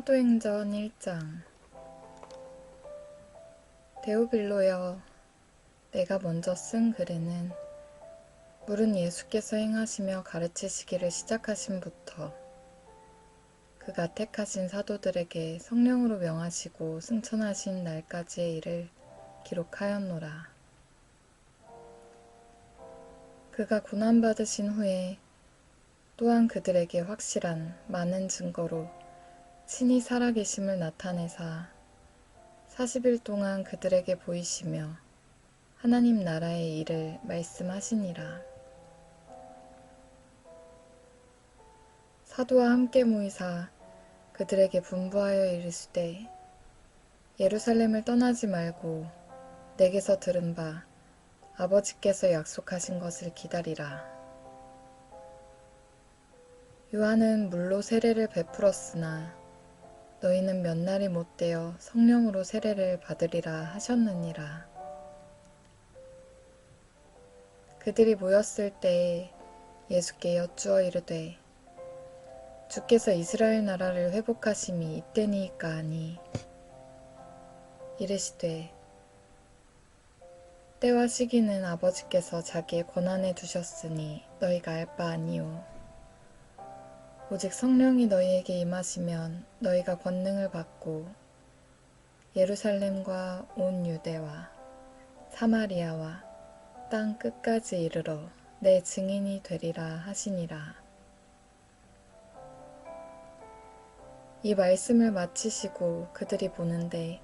사도행전 1장. 데오빌로여, 내가 먼저 쓴 글에는 물은 예수께서 행하시며 가르치시기를 시작하심부터 그가 택하신 사도들에게 성령으로 명하시고 승천하신 날까지의 일을 기록하였노라. 그가 고난받으신 후에 또한 그들에게 확실한 많은 증거로 친히 살아계심을 나타내사 40일 동안 그들에게 보이시며 하나님 나라의 일을 말씀하시니라. 사도와 함께 모이사 그들에게 분부하여 이르시되 예루살렘을 떠나지 말고 내게서 들은 바 아버지께서 약속하신 것을 기다리라. 요한은 물로 세례를 베풀었으나 너희는 몇 날이 못되어 성령으로 세례를 받으리라 하셨느니라. 그들이 모였을 때에 예수께 여쭈어 이르되 주께서 이스라엘 나라를 회복하심이 이때니이까 하니 이르시되 때와 시기는 아버지께서 자기의 권한에 두셨으니 너희가 알 바 아니요 오직 성령이 너희에게 임하시면 너희가 권능을 받고 예루살렘과 온 유대와 사마리아와 땅 끝까지 이르러 내 증인이 되리라 하시니라. 이 말씀을 마치시고 그들이 보는데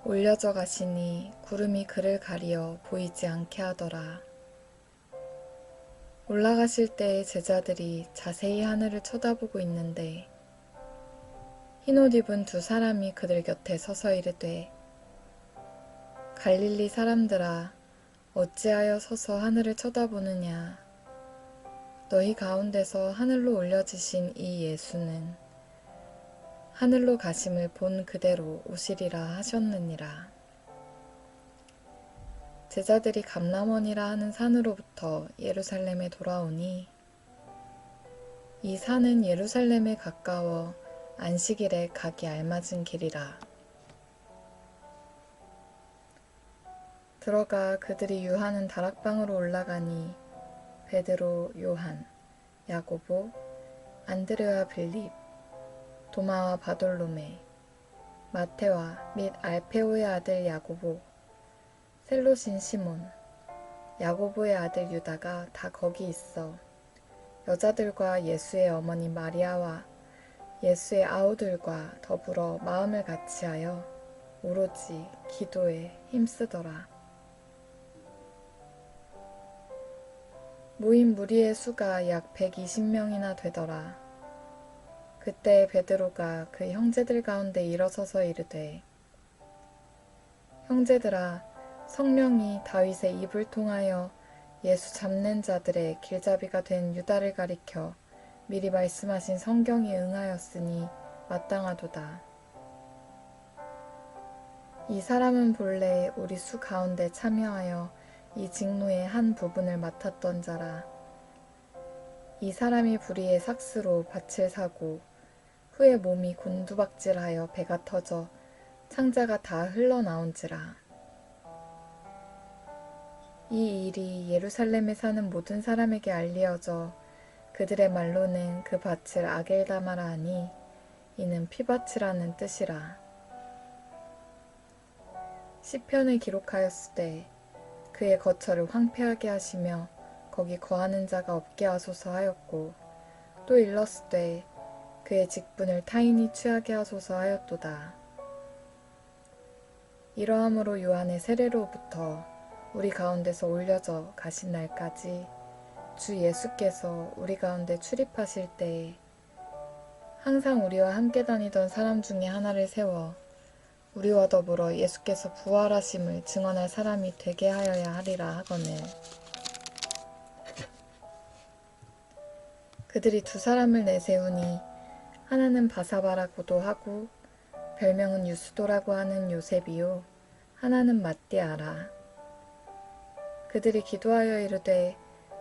올려져 가시니 구름이 그를 가리어 보이지 않게 하더라. 올라가실 때에 제자들이 자세히 하늘을 쳐다보고 있는데 흰옷 입은 두 사람이 그들 곁에 서서 이르되 갈릴리 사람들아 어찌하여 서서 하늘을 쳐다보느냐. 너희 가운데서 하늘로 올려지신 이 예수는 하늘로 가심을 본 그대로 오시리라 하셨느니라. 제자들이 감람원이라 하는 산으로부터 예루살렘에 돌아오니 이 산은 예루살렘에 가까워 안식일에 가기 알맞은 길이라. 들어가 그들이 유하는 다락방으로 올라가니 베드로, 요한, 야고보, 안드레와 빌립, 도마와 바돌로메, 마테와 및 알페오의 아들 야고보, 셀롯인 시몬, 야고보의 아들 유다가 다 거기 있어 여자들과 예수의 어머니 마리아와 예수의 아우들과 더불어 마음을 같이하여 오로지 기도에 힘쓰더라. 모인 무리의 수가 약 120명이나 되더라. 그때 베드로가 그 형제들 가운데 일어서서 이르되 형제들아 성령이 다윗의 입을 통하여 예수 잡는 자들의 길잡이가 된 유다를 가리켜 미리 말씀하신 성경이 응하였으니 마땅하도다. 이 사람은 본래 우리 수 가운데 참여하여 이 직무의 한 부분을 맡았던 자라. 이 사람이 불의의 삭스로 밭을 사고 후에 몸이 곤두박질하여 배가 터져 창자가 다 흘러나온지라. 이 일이 예루살렘에 사는 모든 사람에게 알리어져 그들의 말로는 그 밭을 아겔다마라 하니 이는 피밭이라는 뜻이라. 시편을 기록하였으되 그의 거처를 황폐하게 하시며 거기 거하는 자가 없게 하소서 하였고 또 일렀으되 그의 직분을 타인이 취하게 하소서 하였도다. 이러함으로 요한의 세례로부터 우리 가운데서 올려져 가신 날까지 주 예수께서 우리 가운데 출입하실 때에 항상 우리와 함께 다니던 사람 중에 하나를 세워 우리와 더불어 예수께서 부활하심을 증언할 사람이 되게 하여야 하리라 하거늘. 그들이 두 사람을 내세우니 하나는 바사바라고도 하고 별명은 유스도라고 하는 요셉이요 하나는 mat띠아라. 그들이 기도하여 이르되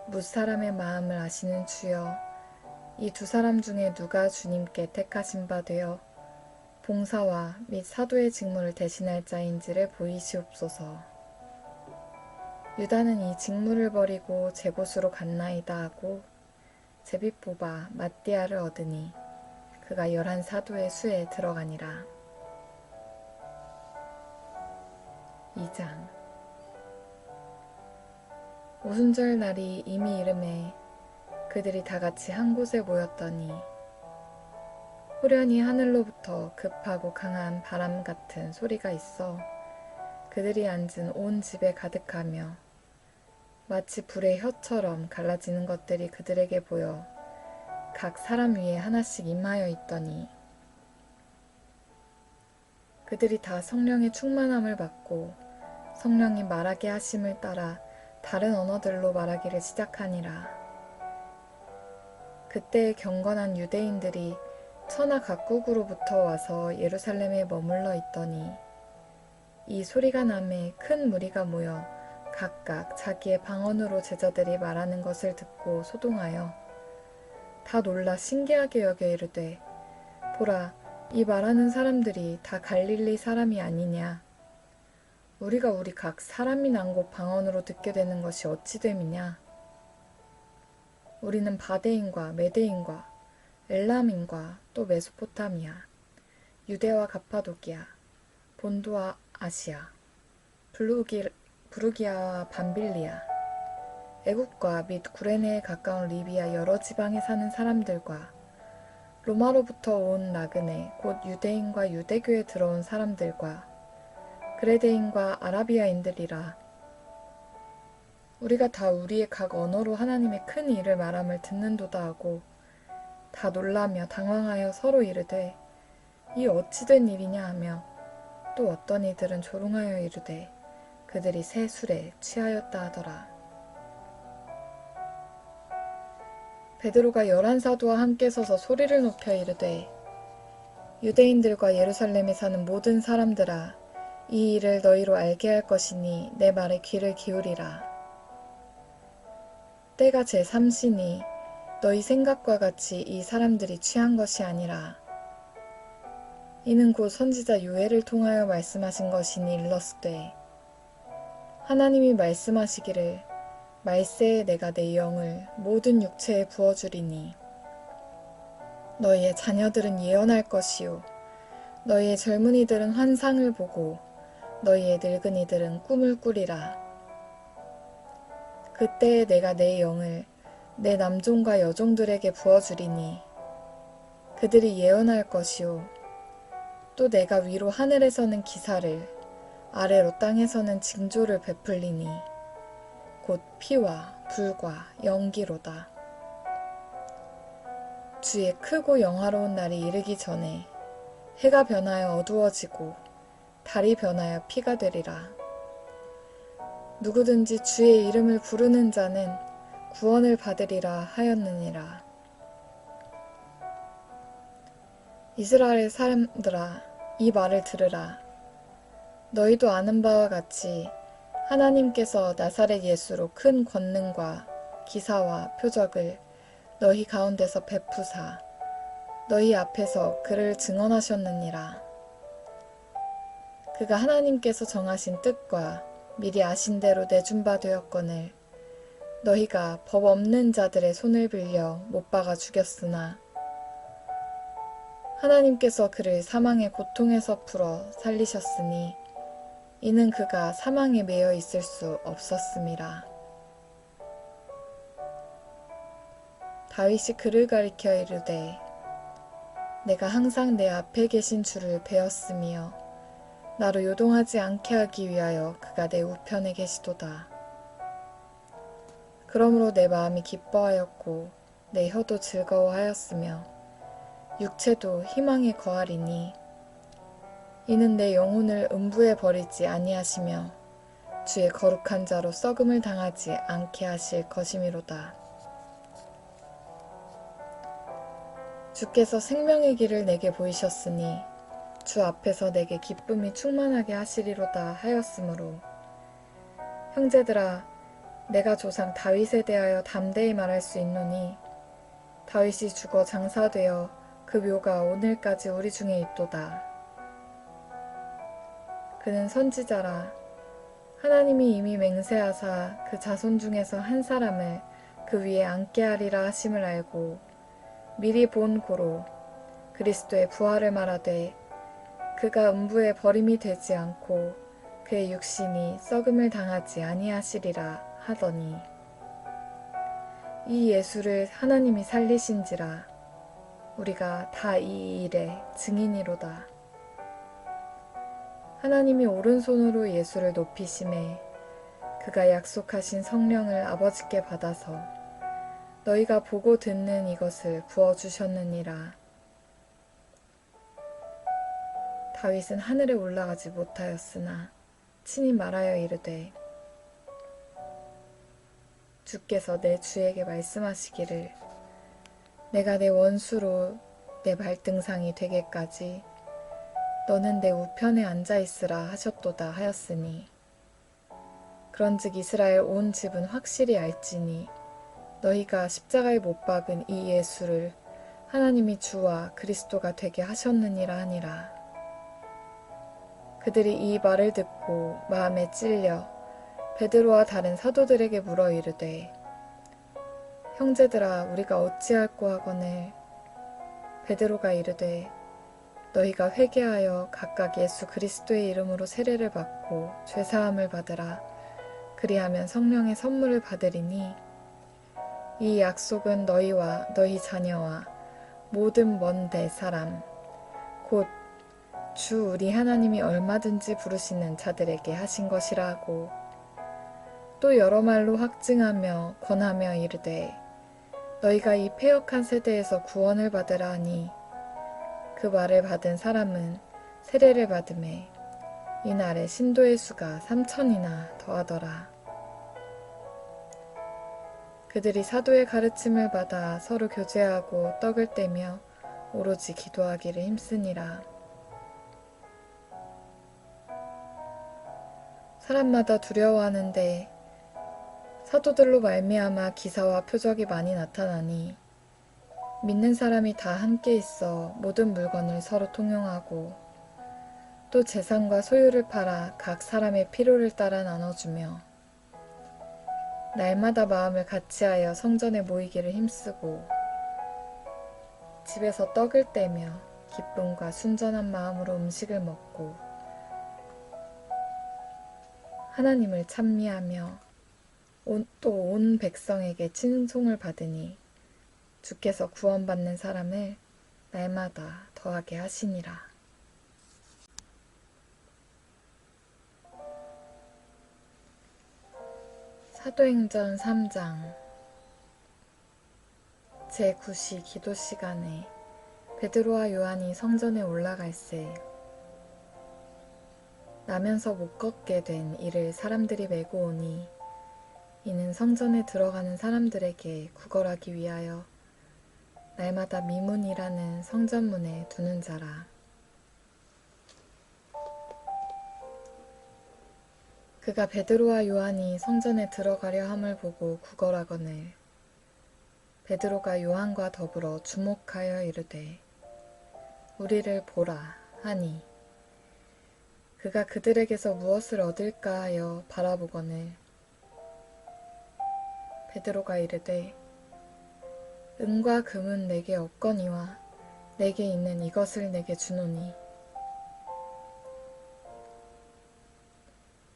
뭇 사람의 마음을 아시는 주여 이 두 사람 중에 누가 주님께 택하신 바 되어 봉사와 및 사도의 직무를 대신할 자인지를 보이시옵소서. 유다는 이 직무를 버리고 제 곳으로 갔나이다 하고 제비 뽑아 mat디아를 얻으니 그가 11사도의 수에 들어가니라. 2장. 오순절 날이 이미 이름에 그들이 다 같이 한 곳에 모였더니 호련히 하늘로부터 급하고 강한 바람 같은 소리가 있어 그들이 앉은 온 집에 가득하며 마치 불의 혀처럼 갈라지는 것들이 그들에게 보여 각 사람 위에 하나씩 임하여 있더니 그들이 다 성령의 충만함을 받고 성령이 말하게 하심을 따라 다른 언어들로 말하기를 시작하니라. 그때 경건한 유대인들이 천하 각국으로부터 와서 예루살렘에 머물러 있더니 이 소리가 나매 큰 무리가 모여 각각 자기의 방언으로 제자들이 말하는 것을 듣고 소동하여 다 놀라 신기하게 여겨 이르되 보라 이 말하는 사람들이 다 갈릴리 사람이 아니냐. 우리가 우리 각 사람이 난 곳 방언으로 듣게 되는 것이 어찌 됨이냐. 우리는 바데인과 메데인과 엘람인과 또 메소포타미아, 유대와 가파도기아, 본도와 아시아, 부르기아와 밤빌리아, 애국과 및 구레네에 가까운 리비아 여러 지방에 사는 사람들과 로마로부터 온 나그네 곧 유대인과 유대교에 들어온 사람들과 그레데인과 아라비아인들이라. 우리가 다 우리의 각 언어로 하나님의 큰 일을 말함을 듣는도다 하고 다 놀라며 당황하여 서로 이르되 이 어찌 된 일이냐 하며 또 어떤 이들은 조롱하여 이르되 그들이 새 술에 취하였다 하더라. 베드로가 11사도와 함께 서서 소리를 높여 이르되 유대인들과 예루살렘에 사는 모든 사람들아 이 일을 너희로 알게 할 것이니 내 말에 귀를 기울이라. 때가 제3시니 너희 생각과 같이 이 사람들이 취한 것이 아니라 이는 곧 선지자 요엘을 통하여 말씀하신 것이니 일렀으되 하나님이 말씀하시기를 말세에 내가 내 영을 모든 육체에 부어주리니 너희의 자녀들은 예언할 것이요 너희의 젊은이들은 환상을 보고 너희의 늙은이들은 꿈을 꾸리라. 그때에 내가 내 영을 내 남종과 여종들에게 부어주리니 그들이 예언할 것이요 또 내가 위로 하늘에서는 기사를 아래로 땅에서는 징조를 베풀리니 곧 피와 불과 연기로다. 주의 크고 영화로운 날이 이르기 전에 해가 변하여 어두워지고 달이 변하여 피가 되리라. 누구든지 주의 이름을 부르는 자는 구원을 받으리라 하였느니라. 이스라엘 사람들아 이 말을 들으라. 너희도 아는 바와 같이 하나님께서 나사렛 예수로 큰 권능과 기사와 표적을 너희 가운데서 베푸사 너희 앞에서 그를 증언하셨느니라. 그가 하나님께서 정하신 뜻과 미리 아신 대로 내준 바 되었거늘 너희가 법 없는 자들의 손을 빌려 못 박아 죽였으나 하나님께서 그를 사망의 고통에서 풀어 살리셨으니 이는 그가 사망에 매여 있을 수 없었음이라. 다윗이 그를 가리켜 이르되 내가 항상 내 앞에 계신 주를 배웠으며 나로 요동하지 않게 하기 위하여 그가 내 우편에 계시도다. 그러므로 내 마음이 기뻐하였고 내 혀도 즐거워하였으며 육체도 희망에 거하리니 이는 내 영혼을 음부에 버리지 아니하시며 주의 거룩한 자로 썩음을 당하지 않게 하실 것이미로다. 주께서 생명의 길을 내게 보이셨으니 주 앞에서 내게 기쁨이 충만하게 하시리로다 하였으므로 형제들아 내가 조상 다윗에 대하여 담대히 말할 수 있노니 다윗이 죽어 장사되어 그 묘가 오늘까지 우리 중에 있도다. 그는 선지자라. 하나님이 이미 맹세하사 그 자손 중에서 한 사람을 그 위에 앉게 하리라 하심을 알고 미리 본 고로 그리스도의 부활을 말하되 그가 음부에 버림이 되지 않고 그의 육신이 썩음을 당하지 아니하시리라 하더니 이 예수를 하나님이 살리신지라 우리가 다 이 일의 증인이로다. 하나님이 오른손으로 예수를 높이심에 그가 약속하신 성령을 아버지께 받아서 너희가 보고 듣는 이것을 부어주셨느니라. 다윗은 하늘에 올라가지 못하였으나 친히 말하여 이르되 주께서 내 주에게 말씀하시기를 내가 내 원수로 내 발등상이 되게까지 너는 내 우편에 앉아있으라 하셨도다 하였으니 그런즉 이스라엘 온 집은 확실히 알지니 너희가 십자가에 못 박은 이 예수를 하나님이 주와 그리스도가 되게 하셨느니라 하니라. 그들이 이 말을 듣고 마음에 찔려 베드로와 다른 사도들에게 물어 이르되 형제들아 우리가 어찌할꼬 하거늘. 베드로가 이르되 너희가 회개하여 각각 예수 그리스도의 이름으로 세례를 받고 죄사함을 받으라. 그리하면 성령의 선물을 받으리니 이 약속은 너희와 너희 자녀와 모든 먼 데 사람 곧 주 우리 하나님이 얼마든지 부르시는 자들에게 하신 것이라 하고 또 여러 말로 확증하며 권하며 이르되 너희가 이 패역한 세대에서 구원을 받으라 하니 그 말을 받은 사람은 세례를 받음에 이날에 신도의 수가 3,000이나 더하더라. 그들이 사도의 가르침을 받아 서로 교제하고 떡을 떼며 오로지 기도하기를 힘쓰니라. 사람마다 두려워하는데 사도들로 말미암아 기사와 표적이 많이 나타나니 믿는 사람이 다 함께 있어 모든 물건을 서로 통용하고 또 재산과 소유를 팔아 각 사람의 필요를 따라 나눠주며 날마다 마음을 같이하여 성전에 모이기를 힘쓰고 집에서 떡을 떼며 기쁨과 순전한 마음으로 음식을 먹고 하나님을 찬미하며 또 온 백성에게 칭송을 받으니 주께서 구원받는 사람을 날마다 더하게 하시니라. 사도행전 3장 제9시 기도 시간에 베드로와 요한이 성전에 올라갈새 나면서 못 걷게 된 이를 사람들이 메고 오니 이는 성전에 들어가는 사람들에게 구걸하기 위하여 날마다 미문이라는 성전문에 두는 자라. 그가 베드로와 요한이 성전에 들어가려 함을 보고 구걸하거늘 베드로가 요한과 더불어 주목하여 이르되 우리를 보라 하니 그가 그들에게서 무엇을 얻을까 하여 바라보거늘 베드로가 이르되 은과 금은 내게 없거니와 내게 있는 이것을 내게 주노니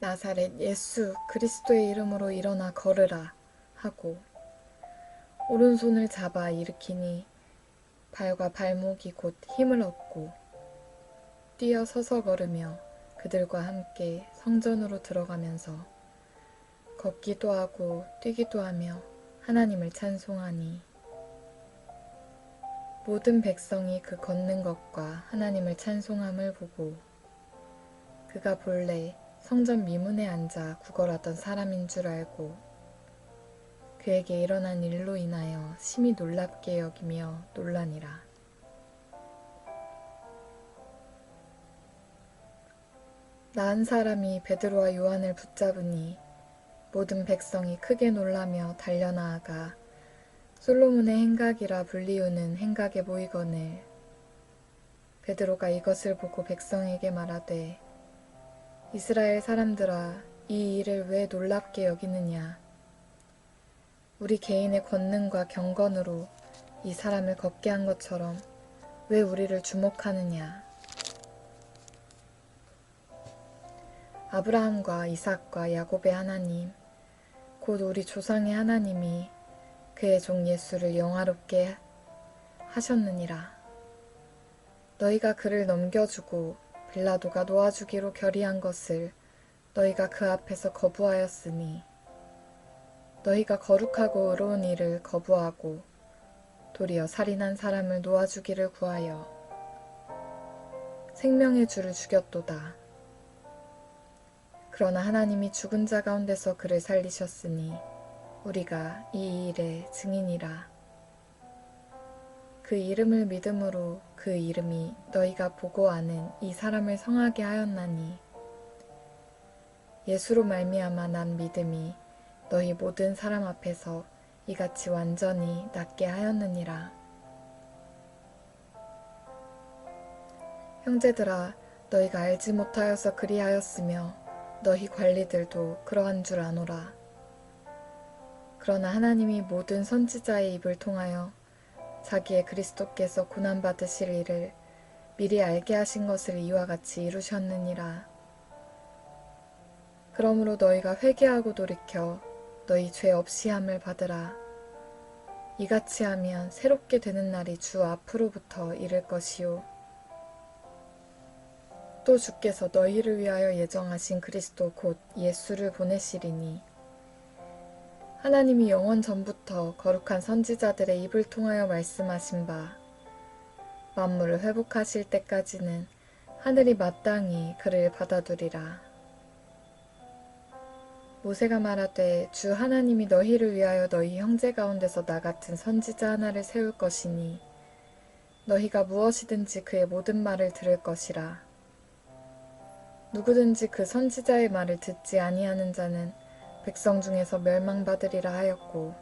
나사렛 예수 그리스도의 이름으로 일어나 걸으라 하고 오른손을 잡아 일으키니 발과 발목이 곧 힘을 얻고 뛰어 서서 걸으며 그들과 함께 성전으로 들어가면서 걷기도 하고 뛰기도 하며 하나님을 찬송하니 모든 백성이 그 걷는 것과 하나님을 찬송함을 보고 그가 본래 성전 미문에 앉아 구걸하던 사람인 줄 알고 그에게 일어난 일로 인하여 심히 놀랍게 여기며 놀라니라. 나은 사람이 베드로와 요한을 붙잡으니 모든 백성이 크게 놀라며 달려나아가 솔로몬의 행각이라 불리우는 행각에 모이거늘 베드로가 이것을 보고 백성에게 말하되 이스라엘 사람들아, 이 일을 왜 놀랍게 여기느냐? 우리 개인의 권능과 경건으로 이 사람을 걷게 한 것처럼 왜 우리를 주목하느냐? 아브라함과 이삭과 야곱의 하나님, 곧 우리 조상의 하나님이 그의 종 예수를 영화롭게 하셨느니라. 너희가 그를 넘겨주고 빌라도가 놓아주기로 결의한 것을 너희가 그 앞에서 거부하였으니 너희가 거룩하고 의로운 일을 거부하고 도리어 살인한 사람을 놓아주기를 구하여 생명의 주를 죽였도다. 그러나 하나님이 죽은 자 가운데서 그를 살리셨으니 우리가 이 일의 증인이라. 그 이름을 믿음으로 그 이름이 너희가 보고 아는 이 사람을 성하게 하였나니 예수로 말미암아 난 믿음이 너희 모든 사람 앞에서 이같이 완전히 낫게 하였느니라. 형제들아, 너희가 알지 못하여서 그리하였으며 너희 관리들도 그러한 줄 아노라. 그러나 하나님이 모든 선지자의 입을 통하여 자기의 그리스도께서 고난받으실 일을 미리 알게 하신 것을 이와 같이 이루셨느니라. 그러므로 너희가 회개하고 돌이켜 너희 죄 없이 함을 받으라. 이같이 하면 새롭게 되는 날이 주 앞으로부터 이를 것이요. 또 주께서 너희를 위하여 예정하신 그리스도 곧 예수를 보내시리니 하나님이 영원 전부터 거룩한 선지자들의 입을 통하여 말씀하신 바 만물을 회복하실 때까지는 하늘이 마땅히 그를 받아두리라. 모세가 말하되 주 하나님이 너희를 위하여 너희 형제 가운데서 나 같은 선지자 하나를 세울 것이니 너희가 무엇이든지 그의 모든 말을 들을 것이라. 누구든지 그 선지자의 말을 듣지 아니하는 자는 백성 중에서 멸망받으리라 하였고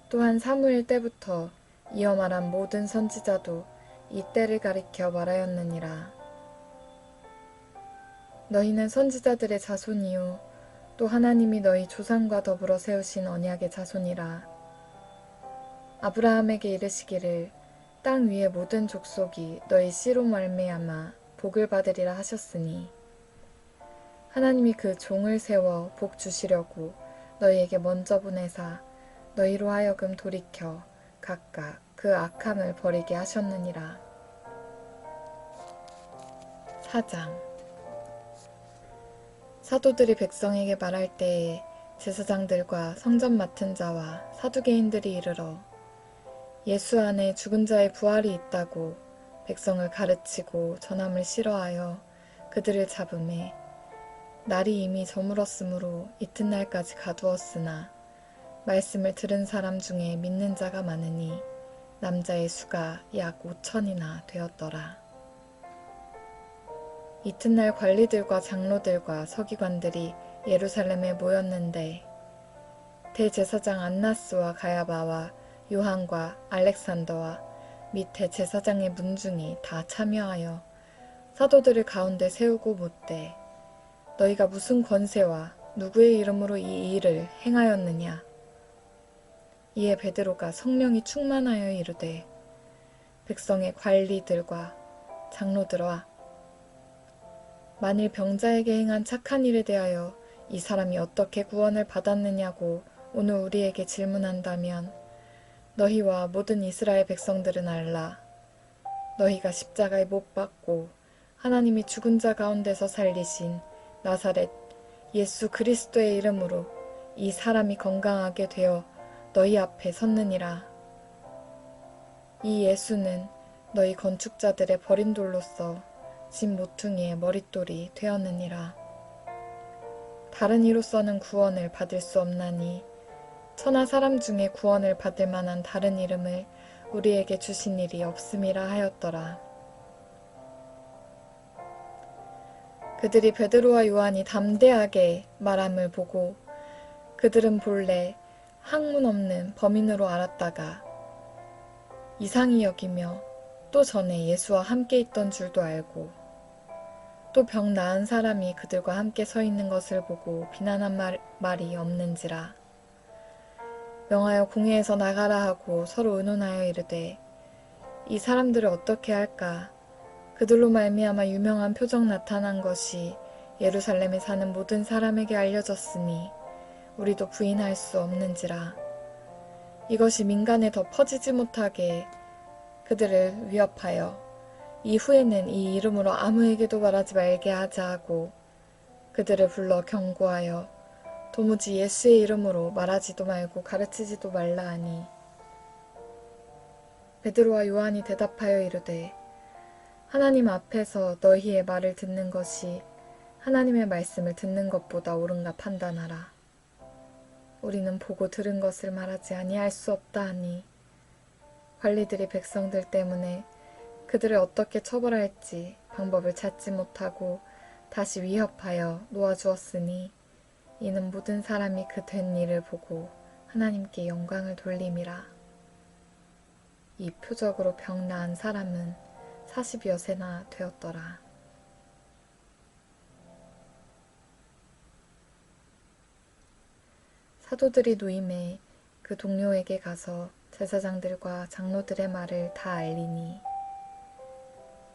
또한 사무엘 때부터 이어 말한 모든 선지자도 이 때를 가리켜 말하였느니라. 너희는 선지자들의 자손이요 또 하나님이 너희 조상과 더불어 세우신 언약의 자손이라. 아브라함에게 이르시기를 땅 위의 모든 족속이 너희 씨로 말미암아 복을 받으리라 하셨으니 하나님이 그 종을 세워 복 주시려고 너희에게 먼저 보내사 너희로 하여금 돌이켜 각각 그 악함을 버리게 하셨느니라. 4장 사도들이 백성에게 말할 때에 제사장들과 성전 맡은 자와 사두개인들이 이르러 예수 안에 죽은 자의 부활이 있다고 백성을 가르치고 전함을 싫어하여 그들을 잡음에 날이 이미 저물었으므로 이튿날까지 가두었으나 말씀을 들은 사람 중에 믿는 자가 많으니 남자의 수가 약 5천이나 되었더라. 이튿날 관리들과 장로들과 서기관들이 예루살렘에 모였는데 대제사장 안나스와 가야바와 요한과 알렉산더와 및 대제사장의 문중이 다 참여하여 사도들을 가운데 세우고 묻되 너희가 무슨 권세와 누구의 이름으로 이 일을 행하였느냐? 이에 베드로가 성령이 충만하여 이르되 백성의 관리들과 장로들아 만일 병자에게 행한 착한 일에 대하여 이 사람이 어떻게 구원을 받았느냐고 오늘 우리에게 질문한다면 너희와 모든 이스라엘 백성들은 알라. 너희가 십자가에 못 박고 하나님이 죽은 자 가운데서 살리신 나사렛 예수 그리스도의 이름으로 이 사람이 건강하게 되어 너희 앞에 섰느니라. 이 예수는 너희 건축자들의 버린 돌로서 집 모퉁이의 머릿돌이 되었느니라. 다른 이로서는 구원을 받을 수 없나니 천하 사람 중에 구원을 받을 만한 다른 이름을 우리에게 주신 일이 없음이라 하였더라. 그들이 베드로와 요한이 담대하게 말함을 보고 그들은 본래 학문 없는 범인으로 알았다가 이상히 여기며 또 전에 예수와 함께 있던 줄도 알고 또 병 나은 사람이 그들과 함께 서 있는 것을 보고 비난한 말이 없는지라. 명하여 공회에서 나가라 하고 서로 의논하여 이르되 이 사람들을 어떻게 할까? 그들로 말미암아 유명한 표적 나타난 것이 예루살렘에 사는 모든 사람에게 알려졌으니 우리도 부인할 수 없는지라. 이것이 민간에 더 퍼지지 못하게 그들을 위협하여 이후에는 이 이름으로 아무에게도 말하지 말게 하자 하고 그들을 불러 경고하여 도무지 예수의 이름으로 말하지도 말고 가르치지도 말라 하니 베드로와 요한이 대답하여 이르되 하나님 앞에서 너희의 말을 듣는 것이 하나님의 말씀을 듣는 것보다 옳은가 판단하라. 우리는 보고 들은 것을 말하지 아니할 수 없다 하니 관리들이 백성들 때문에 그들을 어떻게 처벌할지 방법을 찾지 못하고 다시 위협하여 놓아주었으니 이는 모든 사람이 그 된 일을 보고 하나님께 영광을 돌림이라. 이 표적으로 병 나은 사람은 40여 세나 되었더라. 사도들이 노임에 그 동료에게 가서 제사장들과 장로들의 말을 다 알리니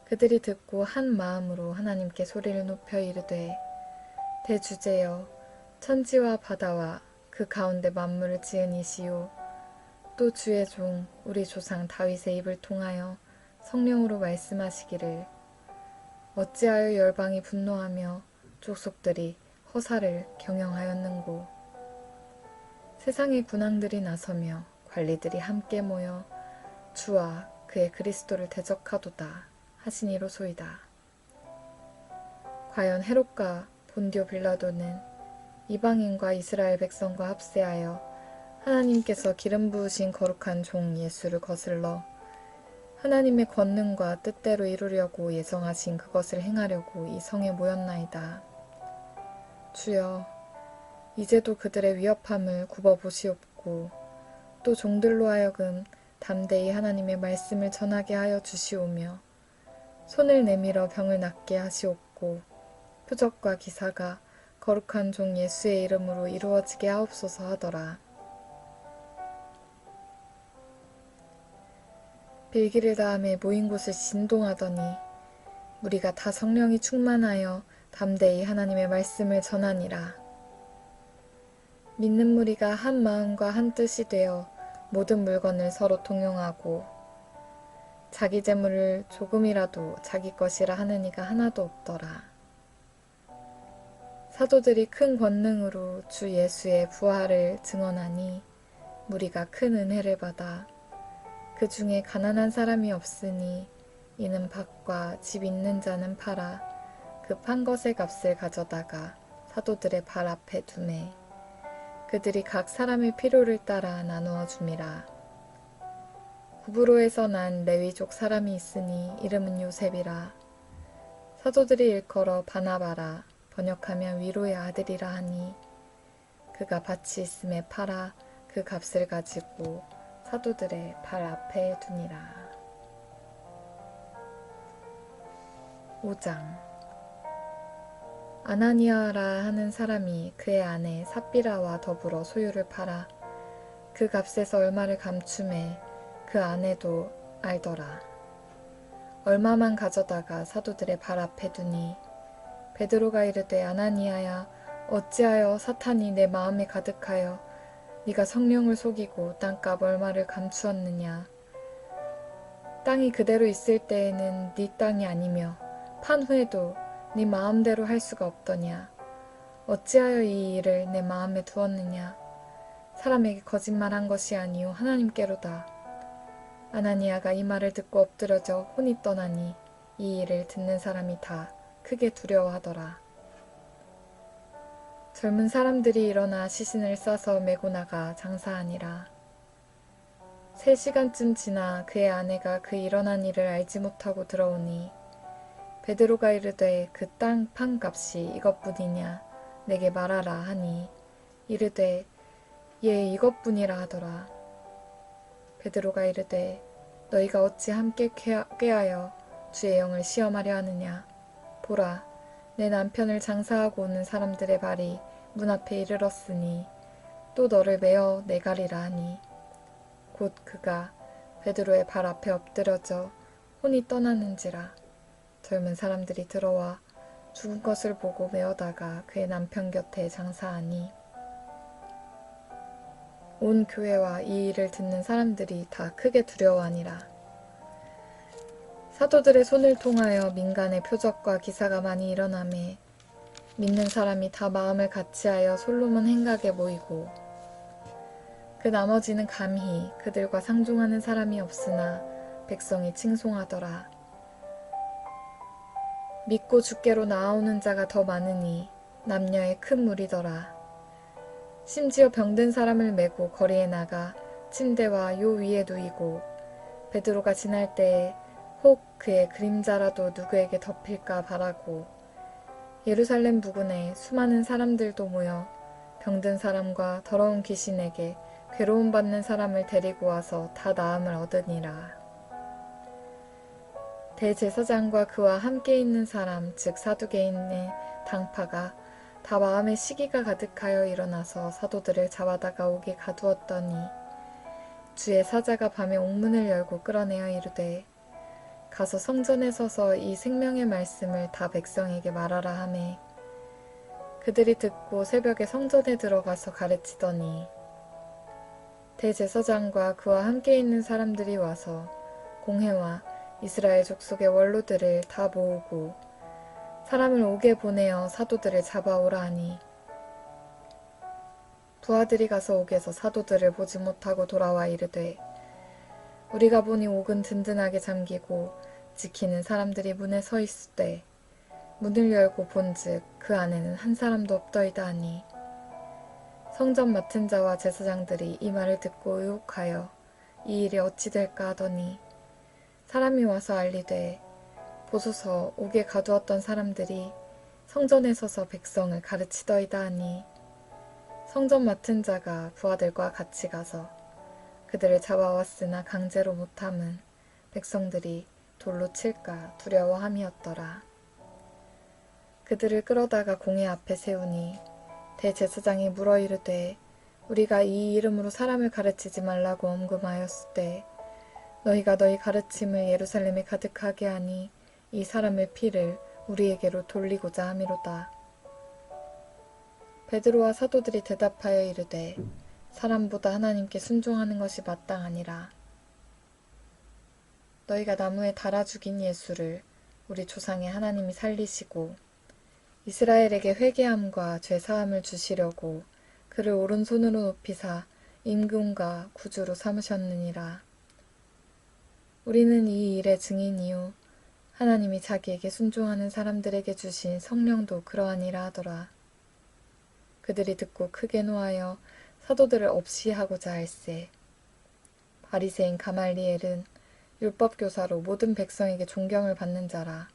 그들이 듣고 한 마음으로 하나님께 소리를 높여 이르되 대주제여 천지와 바다와 그 가운데 만물을 지은 이시요 또 주의 종 우리 조상 다윗의 입을 통하여 성령으로 말씀하시기를 어찌하여 열방이 분노하며 족속들이 허사를 경영하였는고 세상의 군왕들이 나서며 관리들이 함께 모여 주와 그의 그리스도를 대적하도다 하시니로소이다. 과연 헤롯과 본디오 빌라도는 이방인과 이스라엘 백성과 합세하여 하나님께서 기름 부으신 거룩한 종 예수를 거슬러 하나님의 권능과 뜻대로 이루려고 예정하신 그것을 행하려고 이 성에 모였나이다. 주여, 이제도 그들의 위협함을 굽어보시옵고 또 종들로 하여금 담대히 하나님의 말씀을 전하게 하여 주시오며 손을 내밀어 병을 낫게 하시옵고 표적과 기사가 거룩한 종 예수의 이름으로 이루어지게 하옵소서 하더라. 빌기를 다음에 모인 곳을 진동하더니 우리가 다 성령이 충만하여 담대히 하나님의 말씀을 전하니라. 믿는 무리가 한 마음과 한 뜻이 되어 모든 물건을 서로 통용하고 자기 재물을 조금이라도 자기 것이라 하는 이가 하나도 없더라. 사도들이 큰 권능으로 주 예수의 부활을 증언하니 무리가 큰 은혜를 받아 그 중에 가난한 사람이 없으니 이는 밭과 집 있는 자는 팔아 그 판 것의 값을 가져다가 사도들의 발 앞에 두매 그들이 각 사람의 필요를 따라 나누어 줌이라. 구브로에서 난 레위족 사람이 있으니 이름은 요셉이라. 사도들이 일컬어 바나바라 번역하면 위로의 아들이라 하니 그가 밭이 있음에 팔아 그 값을 가지고 사도들의 발 앞에 두니라. 5장 아나니아라 하는 사람이 그의 아내 삽비라와 더불어 소유를 팔아 그 값에서 얼마를 감춤해 그 아내도 알더라. 얼마만 가져다가 사도들의 발 앞에 두니 베드로가 이르되 아나니아야 어찌하여 사탄이 내 마음에 가득하여 네가 성령을 속이고 땅값 얼마를 감추었느냐. 땅이 그대로 있을 때에는 네 땅이 아니며 판 후에도 네 마음대로 할 수가 없더냐. 어찌하여 이 일을 내 마음에 두었느냐. 사람에게 거짓말한 것이 아니요 하나님께로다. 아나니아가 이 말을 듣고 엎드려져 혼이 떠나니 이 일을 듣는 사람이 다 크게 두려워하더라. 젊은 사람들이 일어나 시신을 싸서 메고 나가 장사하니라. 3시간쯤 지나 그의 아내가 그 일어난 일을 알지 못하고 들어오니 베드로가 이르되 그 땅 판값이 이것뿐이냐 내게 말하라 하니 이르되 예 이것뿐이라 하더라. 베드로가 이르되 너희가 어찌 함께 꾀하여 주의 영을 시험하려 하느냐. 보라 내 남편을 장사하고 오는 사람들의 발이 문 앞에 이르렀으니 또 너를 메어 내가리라 하니 곧 그가 베드로의 발 앞에 엎드려져 혼이 떠나는지라. 젊은 사람들이 들어와 죽은 것을 보고 메어다가 그의 남편 곁에 장사하니 온 교회와 이 일을 듣는 사람들이 다 크게 두려워하니라. 사도들의 손을 통하여 민간의 표적과 기사가 많이 일어나매 믿는 사람이 다 마음을 같이하여 솔로몬 행각에 모이고 그 나머지는 감히 그들과 상종하는 사람이 없으나 백성이 칭송하더라. 믿고 주께로 나아오는 자가 더 많으니 남녀의 큰 무리더라. 심지어 병든 사람을 메고 거리에 나가 침대와 요 위에 누이고 베드로가 지날 때에 혹 그의 그림자라도 누구에게 덮일까 바라고 예루살렘 부근에 수많은 사람들도 모여 병든 사람과 더러운 귀신에게 괴로움 받는 사람을 데리고 와서 다 나음을 얻으니라. 대제사장과 그와 함께 있는 사람 즉 사두개인의 당파가 다 마음에 시기가 가득하여 일어나서 사도들을 잡아다가 옥에 가두었더니 주의 사자가 밤에 옥문을 열고 끌어내어 이르되 가서 성전에 서서 이 생명의 말씀을 다 백성에게 말하라 하매 그들이 듣고 새벽에 성전에 들어가서 가르치더니 대제사장과 그와 함께 있는 사람들이 와서 공회와 이스라엘 족속의 원로들을 다 모으고 사람을 옥에 보내어 사도들을 잡아오라 하니 부하들이 가서 옥에서 사도들을 보지 못하고 돌아와 이르되 우리가 보니 옥은 든든하게 잠기고 지키는 사람들이 문에 서 있을 때 문을 열고 본즉 그 안에는 한 사람도 없더이다 하니 성전 맡은 자와 제사장들이 이 말을 듣고 의혹하여 이 일이 어찌 될까 하더니 사람이 와서 알리되 보소서 옥에 가두었던 사람들이 성전에 서서 백성을 가르치더이다 하니 성전 맡은 자가 부하들과 같이 가서 그들을 잡아왔으나 강제로 못함은 백성들이 돌로 칠까 두려워함이었더라. 그들을 끌어다가 공회 앞에 세우니 대제사장이 물어 이르되 우리가 이 이름으로 사람을 가르치지 말라고 엄금하였을 때 너희가 너희 가르침을 예루살렘에 가득하게 하니 이 사람의 피를 우리에게로 돌리고자 함이로다. 베드로와 사도들이 대답하여 이르되 사람보다 하나님께 순종하는 것이 마땅하니라. 너희가 나무에 달아 죽인 예수를 우리 조상의 하나님이 살리시고 이스라엘에게 회개함과 죄사함을 주시려고 그를 오른손으로 높이사 임금과 구주로 삼으셨느니라. 우리는 이 일의 증인이요 하나님이 자기에게 순종하는 사람들에게 주신 성령도 그러하니라 하더라. 그들이 듣고 크게 노하여 사도들을 없이 하고자 할세. 바리새인 가말리엘은 율법교사로 모든 백성에게 존경을 받는 자라.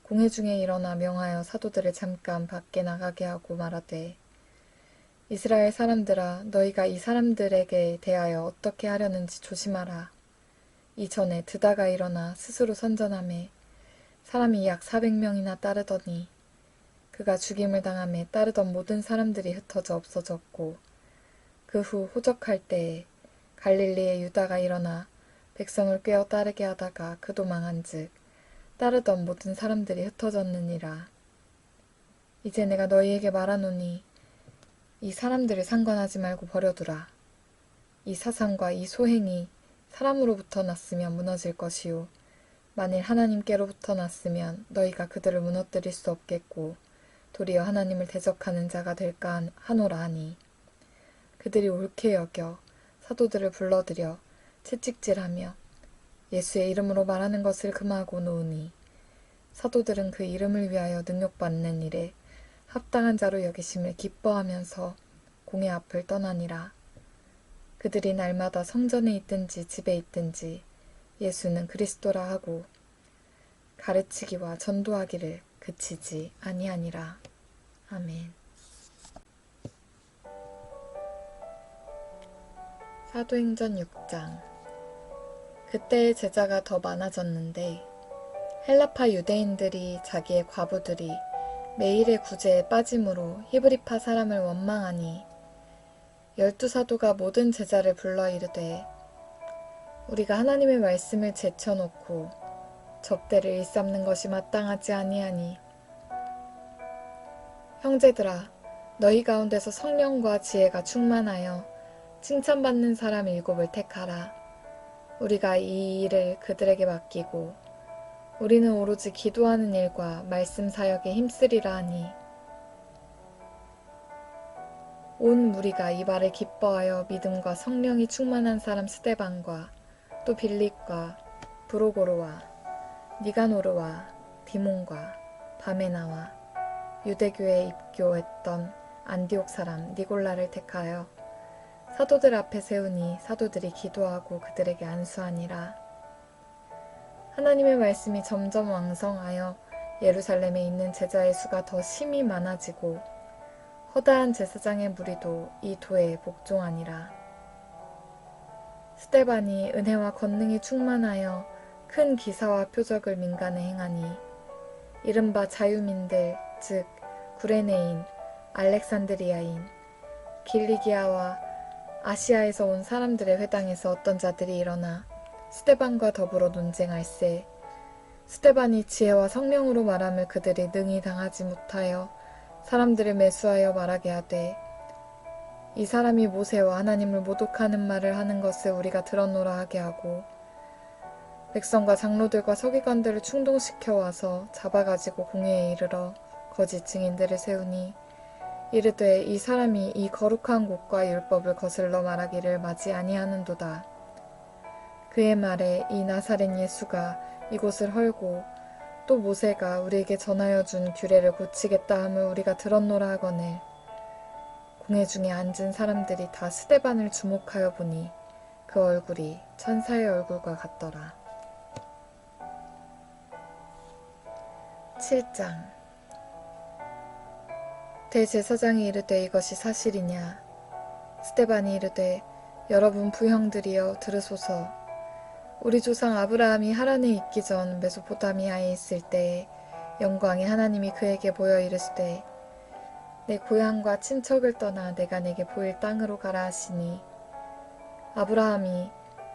공회 중에 일어나 명하여 사도들을 잠깐 밖에 나가게 하고 말하되 이스라엘 사람들아 너희가 이 사람들에게 대하여 어떻게 하려는지 조심하라. 이전에 드다가 일어나 스스로 선전하매 사람이 약 400명이나 따르더니 그가 죽임을 당하매 따르던 모든 사람들이 흩어져 없어졌고 그 후 호적할 때에 갈릴리의 유다가 일어나 백성을 꿰어 따르게 하다가 그도 망한즉 따르던 모든 사람들이 흩어졌느니라. 이제 내가 너희에게 말하노니 이 사람들을 상관하지 말고 버려두라. 이 사상과 이 소행이 사람으로부터 났으면 무너질 것이요 만일 하나님께로부터 났으면 너희가 그들을 무너뜨릴 수 없겠고 도리어 하나님을 대적하는 자가 될까 하노라 하니 그들이 옳게 여겨 사도들을 불러들여 채찍질하며 예수의 이름으로 말하는 것을 금하고 놓으니 사도들은 그 이름을 위하여 능욕받는 일에 합당한 자로 여기심을 기뻐하면서 공회 앞을 떠나니라. 그들이 날마다 성전에 있든지 집에 있든지 예수는 그리스도라 하고 가르치기와 전도하기를 그치지 아니하니라. 아멘. 사도행전 6장. 그때의 제자가 더 많아졌는데 헬라파 유대인들이 자기의 과부들이 매일의 구제에 빠짐으로 히브리파 사람을 원망하니 12사도가 모든 제자를 불러 이르되 우리가 하나님의 말씀을 제쳐놓고 접대를 일삼는 것이 마땅하지 아니하니 형제들아 너희 가운데서 성령과 지혜가 충만하여 칭찬받는 사람 7을 택하라. 우리가 이 일을 그들에게 맡기고 우리는 오로지 기도하는 일과 말씀 사역에 힘쓰리라 하니 온 무리가 이 말을 기뻐하여 믿음과 성령이 충만한 사람 스데반과 또 빌립과 브로고로와 니가노르와 디몬과 바메나와 유대교에 입교했던 안디옥 사람 니골라를 택하여 사도들 앞에 세우니 사도들이 기도하고 그들에게 안수하니라. 하나님의 말씀이 점점 왕성하여 예루살렘에 있는 제자의 수가 더 심히 많아지고 허다한 제사장의 무리도 이 도에 복종하니라. 스데반이 은혜와 권능이 충만하여 큰 기사와 표적을 민간에 행하니 이른바 자유민들 즉 구레네인, 알렉산드리아인, 길리기아와 아시아에서 온 사람들의 회당에서 어떤 자들이 일어나 스데반과 더불어 논쟁할세. 스데반이 지혜와 성령으로 말함을 그들이 능히 당하지 못하여 사람들을 매수하여 말하게 하되 이 사람이 모세와 하나님을 모독하는 말을 하는 것을 우리가 들었노라 하게 하고 백성과 장로들과 서기관들을 충동시켜 와서 잡아가지고 공회에 이르러 거짓 증인들을 세우니 이르되 이 사람이 이 거룩한 곳과 율법을 거슬러 말하기를 마지 아니하는도다. 그의 말에 이 나사렛 예수가 이곳을 헐고 또 모세가 우리에게 전하여 준 규례를 고치겠다 함을 우리가 들었노라 하거늘 공회 중에 앉은 사람들이 다 스데반을 주목하여 보니 그 얼굴이 천사의 얼굴과 같더라. 7장 대제사장이 이르되 이것이 사실이냐. 스데반이 이르되 여러분 부형들이여 들으소서. 우리 조상 아브라함이 하란에 있기 전 메소포타미아에 있을 때에 영광의 하나님이 그에게 보여 이르시되 내 고향과 친척을 떠나 내가 내게 보일 땅으로 가라 하시니 아브라함이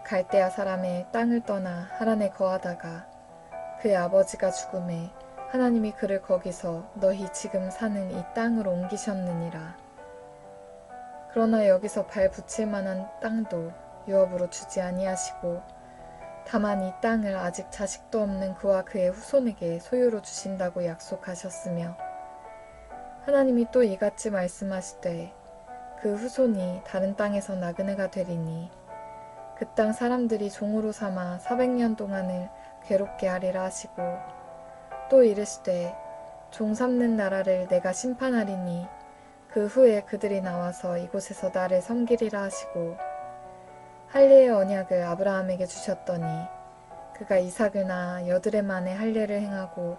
갈대아 사람의 땅을 떠나 하란에 거하다가 그의 아버지가 죽음에 하나님이 그를 거기서 너희 지금 사는 이 땅으로 옮기셨느니라. 그러나 여기서 발 붙일 만한 땅도 유업으로 주지 아니하시고 다만 이 땅을 아직 자식도 없는 그와 그의 후손에게 소유로 주신다고 약속하셨으며 하나님이 또 이같이 말씀하시되 그 후손이 다른 땅에서 나그네가 되리니 그 땅 사람들이 종으로 삼아 400년 동안을 괴롭게 하리라 하시고 또 이르시되 종 삼는 나라를 내가 심판하리니 그 후에 그들이 나와서 이곳에서 나를 섬기리라 하시고 할례의 언약을 아브라함에게 주셨더니 그가 이삭을 낳아 여드레 만에 할례를 행하고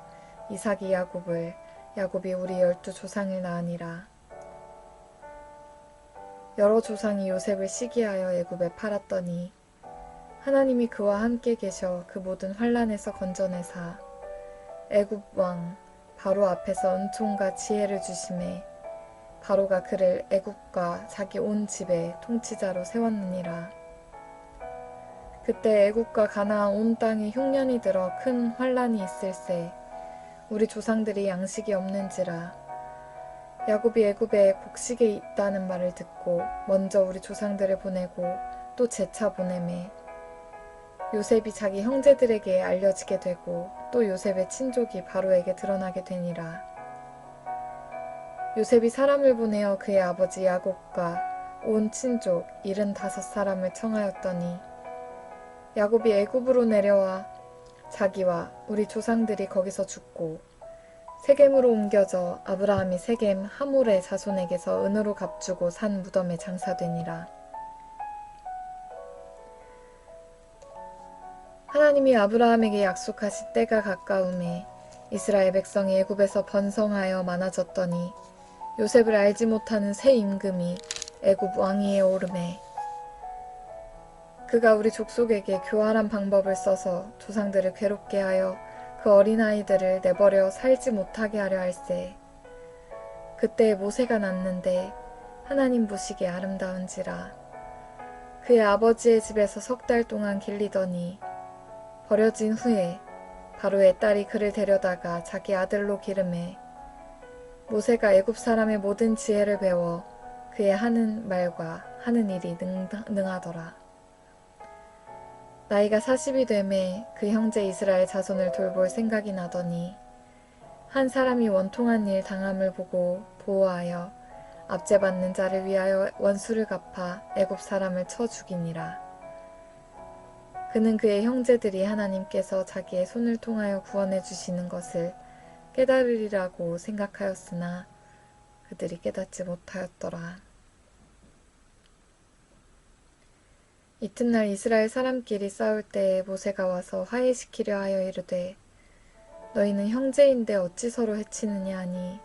이삭이 야곱을 야곱이 우리 12조상을 낳으니라. 여러 조상이 요셉을 시기하여 애굽에 팔았더니 하나님이 그와 함께 계셔 그 모든 환난에서 건져내사 애굽 왕 바로 앞에서 은총과 지혜를 주심에 바로가 그를 애굽과 자기 온 집의 통치자로 세웠느니라. 그때 애굽과 가나안 온 땅에 흉년이 들어 큰 환난이 있을세. 우리 조상들이 양식이 없는지라. 야곱이 애굽에 곡식이 있다는 말을 듣고 먼저 우리 조상들을 보내고 또 재차 보내매 요셉이 자기 형제들에게 알려지게 되고 또 요셉의 친족이 바로에게 드러나게 되니라. 요셉이 사람을 보내어 그의 아버지 야곱과 온 친족 75사람을 청하였더니 야곱이 애굽으로 내려와 자기와 우리 조상들이 거기서 죽고 세겜으로 옮겨져 아브라함이 세겜 하몰의 자손에게서 은으로 값주고 산 무덤에 장사되니라. 하나님이 아브라함에게 약속하신 때가 가까움에 이스라엘 백성이 애굽에서 번성하여 많아졌더니 요셉을 알지 못하는 새 임금이 애굽 왕위에 오르매 그가 우리 족속에게 교활한 방법을 써서 조상들을 괴롭게 하여 그 어린아이들을 내버려 살지 못하게 하려 할세. 그때 모세가 낳는데 하나님 보시기에 아름다운지라. 그의 아버지의 집에서 3달 동안 길리더니 버려진 후에 바로의 딸이 그를 데려다가 자기 아들로 기르매 모세가 애굽 사람의 모든 지혜를 배워 그의 하는 말과 하는 일이 능하더라. 나이가 40이 되매 그 형제 이스라엘 자손을 돌볼 생각이 나더니 한 사람이 원통한 일 당함을 보고 보호하여 압제받는 자를 위하여 원수를 갚아 애굽 사람을 쳐 죽이니라. 그는 그의 형제들이 하나님께서 자기의 손을 통하여 구원해 주시는 것을 깨달으리라고 생각하였으나 그들이 깨닫지 못하였더라. 이튿날 이스라엘 사람끼리 싸울 때에 모세가 와서 화해시키려 하여 이르되 너희는 형제인데 어찌 서로 해치느냐 하니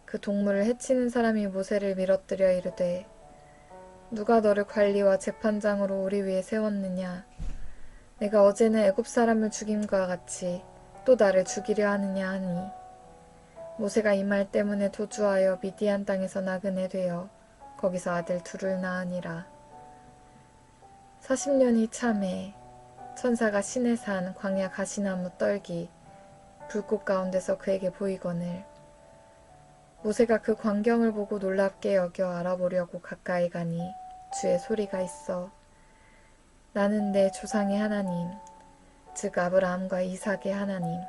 그 동물을 해치는 사람이 모세를 밀어뜨려 이르되 누가 너를 관리와 재판장으로 우리 위에 세웠느냐 내가 어제는 애굽 사람을 죽임과 같이 또 나를 죽이려 하느냐 하니 모세가 이 말 때문에 도주하여 미디안 땅에서 나그네 되어 거기서 아들 둘을 낳으니라. 40년이 참에 천사가 시내산 광야 가시나무 떨기 불꽃 가운데서 그에게 보이거늘 모세가 그 광경을 보고 놀랍게 여겨 알아보려고 가까이 가니 주의 소리가 있어 나는 내 조상의 하나님 즉 아브라함과 이삭의 하나님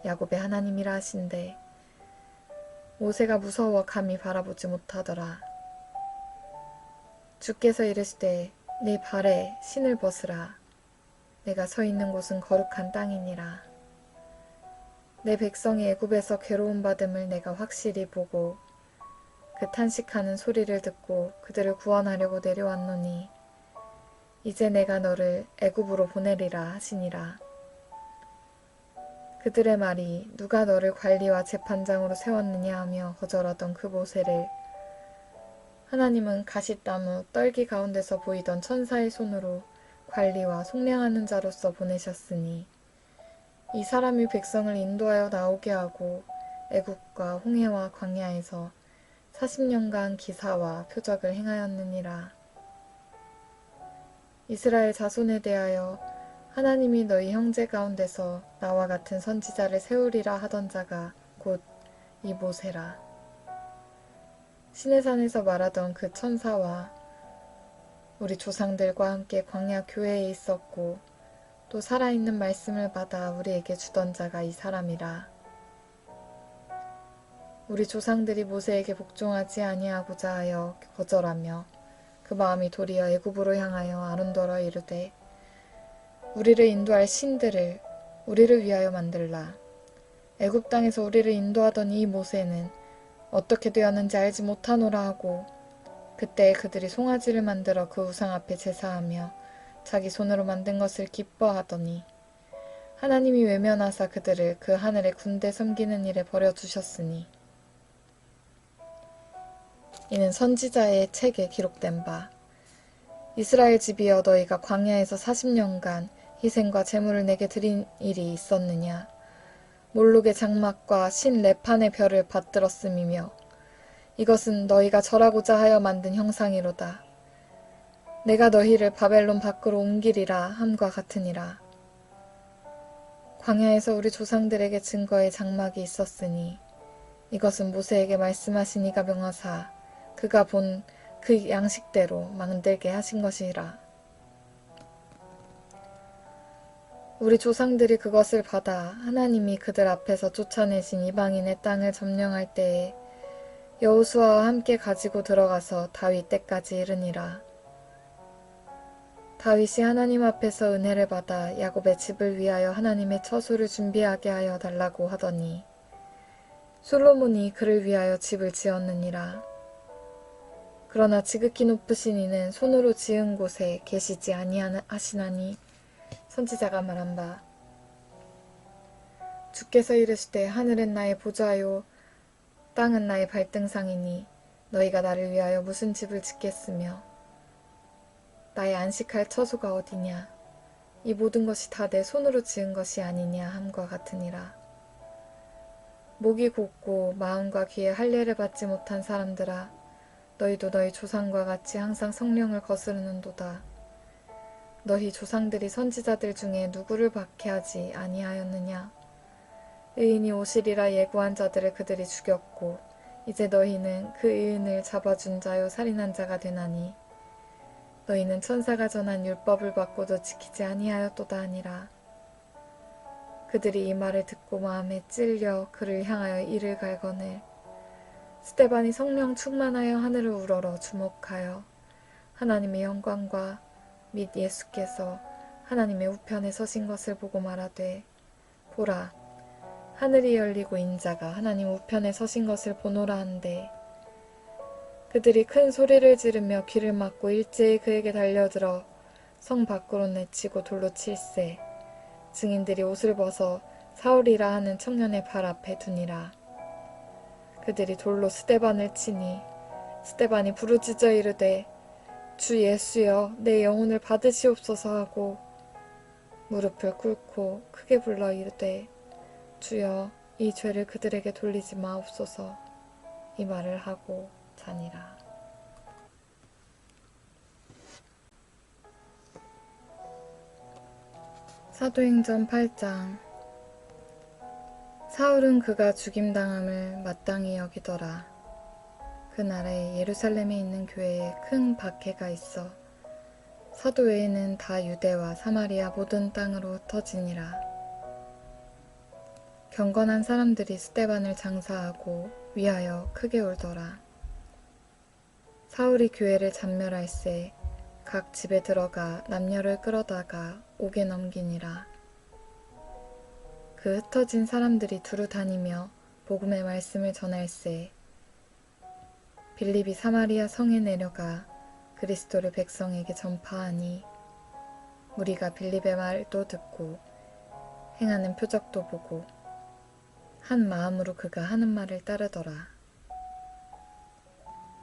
야곱의 하나님이라 하신대 모세가 무서워 감히 바라보지 못하더라. 주께서 이르시되 네 발에 신을 벗으라 내가 서 있는 곳은 거룩한 땅이니라. 내 백성이 애굽에서 괴로움 받음을 내가 확실히 보고 그 탄식하는 소리를 듣고 그들을 구원하려고 내려왔노니 이제 내가 너를 애굽으로 보내리라 하시니라. 그들의 말이 누가 너를 관리와 재판장으로 세웠느냐 하며 거절하던 그 모세를 하나님은 가시나무 떨기 가운데서 보이던 천사의 손으로 관리와 속량하는 자로서 보내셨으니 이 사람이 백성을 인도하여 나오게 하고 애굽과 홍해와 광야에서 40년간 기사와 표적을 행하였느니라. 이스라엘 자손에 대하여 하나님이 너희 형제 가운데서 나와 같은 선지자를 세우리라 하던 자가 곧 이 모세라. 시내산에서 말하던 그 천사와 우리 조상들과 함께 광야 교회에 있었고 또 살아있는 말씀을 받아 우리에게 주던 자가 이 사람이라. 우리 조상들이 모세에게 복종하지 아니하고자 하여 거절하며 그 마음이 도리어 애굽으로 향하여 아론더러 이르되 우리를 인도할 신들을 우리를 위하여 만들라. 애굽 땅에서 우리를 인도하던 이 모세는 어떻게 되었는지 알지 못하노라 하고 그때 그들이 송아지를 만들어 그 우상 앞에 제사하며 자기 손으로 만든 것을 기뻐하더니 하나님이 외면하사 그들을 그 하늘의 군대 섬기는 일에 버려두셨으니 이는 선지자의 책에 기록된 바 이스라엘 집이여 너희가 광야에서 40년간 희생과 제물을 내게 드린 일이 있었느냐 몰록의 장막과 신 레판의 별을 받들었음이며 이것은 너희가 절하고자 하여 만든 형상이로다. 내가 너희를 바벨론 밖으로 옮기리라 함과 같으니라. 광야에서 우리 조상들에게 증거의 장막이 있었으니 이것은 모세에게 말씀하신 이가 명하사 그가 본 그 양식대로 만들게 하신 것이라. 우리 조상들이 그것을 받아 하나님이 그들 앞에서 쫓아내신 이방인의 땅을 점령할 때에 여호수아와 함께 가지고 들어가서 다윗 때까지 이르니라. 다윗이 하나님 앞에서 은혜를 받아 야곱의 집을 위하여 하나님의 처소를 준비하게 하여 달라고 하더니 솔로몬이 그를 위하여 집을 지었느니라. 그러나 지극히 높으신 이는 손으로 지은 곳에 계시지 아니하시나니 선지자가 말한 바 주께서 이르시되 하늘은 나의 보좌요 땅은 나의 발등상이니 너희가 나를 위하여 무슨 집을 짓겠으며 나의 안식할 처소가 어디냐 이 모든 것이 다 내 손으로 지은 것이 아니냐 함과 같으니라. 목이 곧고 마음과 귀에 할례를 받지 못한 사람들아, 너희도 너희 조상과 같이 항상 성령을 거스르는도다. 너희 조상들이 선지자들 중에 누구를 박해하지 아니하였느냐? 의인이 오시리라 예고한 자들을 그들이 죽였고 이제 너희는 그 의인을 잡아준 자요 살인한 자가 되나니 너희는 천사가 전한 율법을 받고도 지키지 아니하였도다 하니라. 그들이 이 말을 듣고 마음에 찔려 그를 향하여 이를 갈거늘 스데반이 성령 충만하여 하늘을 우러러 주목하여 하나님의 영광과 및 예수께서 하나님의 우편에 서신 것을 보고 말하되 보라 하늘이 열리고 인자가 하나님 우편에 서신 것을 보노라 한데 그들이 큰 소리를 지르며 귀를 막고 일제히 그에게 달려들어 성 밖으로 내치고 돌로 칠세 증인들이 옷을 벗어 사울이라 하는 청년의 발 앞에 두니라. 그들이 돌로 스데반을 치니 스데반이 부르짖어 이르되 주 예수여 내 영혼을 받으시옵소서 하고 무릎을 꿇고 크게 불러 이르되 주여 이 죄를 그들에게 돌리지 마옵소서 이 말을 하고 자니라. 사도행전 8장. 사울은 그가 죽임당함을 마땅히 여기더라. 그날에 예루살렘에 있는 교회에 큰 박해가 있어 사도 외에는 다 유대와 사마리아 모든 땅으로 흩어지니라. 경건한 사람들이 스데반을 장사하고 위하여 크게 울더라. 사울이 교회를 잔멸할세 각 집에 들어가 남녀를 끌어다가 옥에 넘기니라. 그 흩어진 사람들이 두루 다니며 복음의 말씀을 전할세 빌립이 사마리아 성에 내려가 그리스도를 백성에게 전파하니 무리가 빌립의 말도 듣고 행하는 표적도 보고 한 마음으로 그가 하는 말을 따르더라.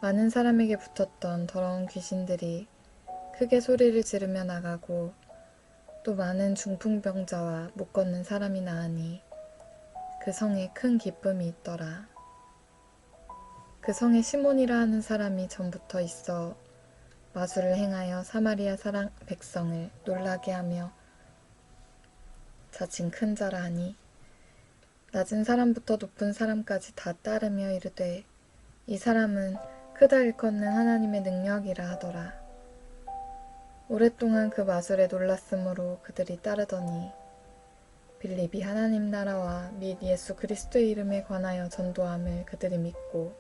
많은 사람에게 붙었던 더러운 귀신들이 크게 소리를 지르며 나가고 또 많은 중풍병자와 못 걷는 사람이 나으니 그 성에 큰 기쁨이 있더라. 그 성에 시몬이라 하는 사람이 전부터 있어 마술을 행하여 사마리아 사람 백성을 놀라게 하며 자칭 큰 자라 하니 낮은 사람부터 높은 사람까지 다 따르며 이르되 이 사람은 크다 일컫는 하나님의 능력이라 하더라. 오랫동안 그 마술에 놀랐으므로 그들이 따르더니 빌립이 하나님 나라와 및 예수 그리스도의 이름에 관하여 전도함을 그들이 믿고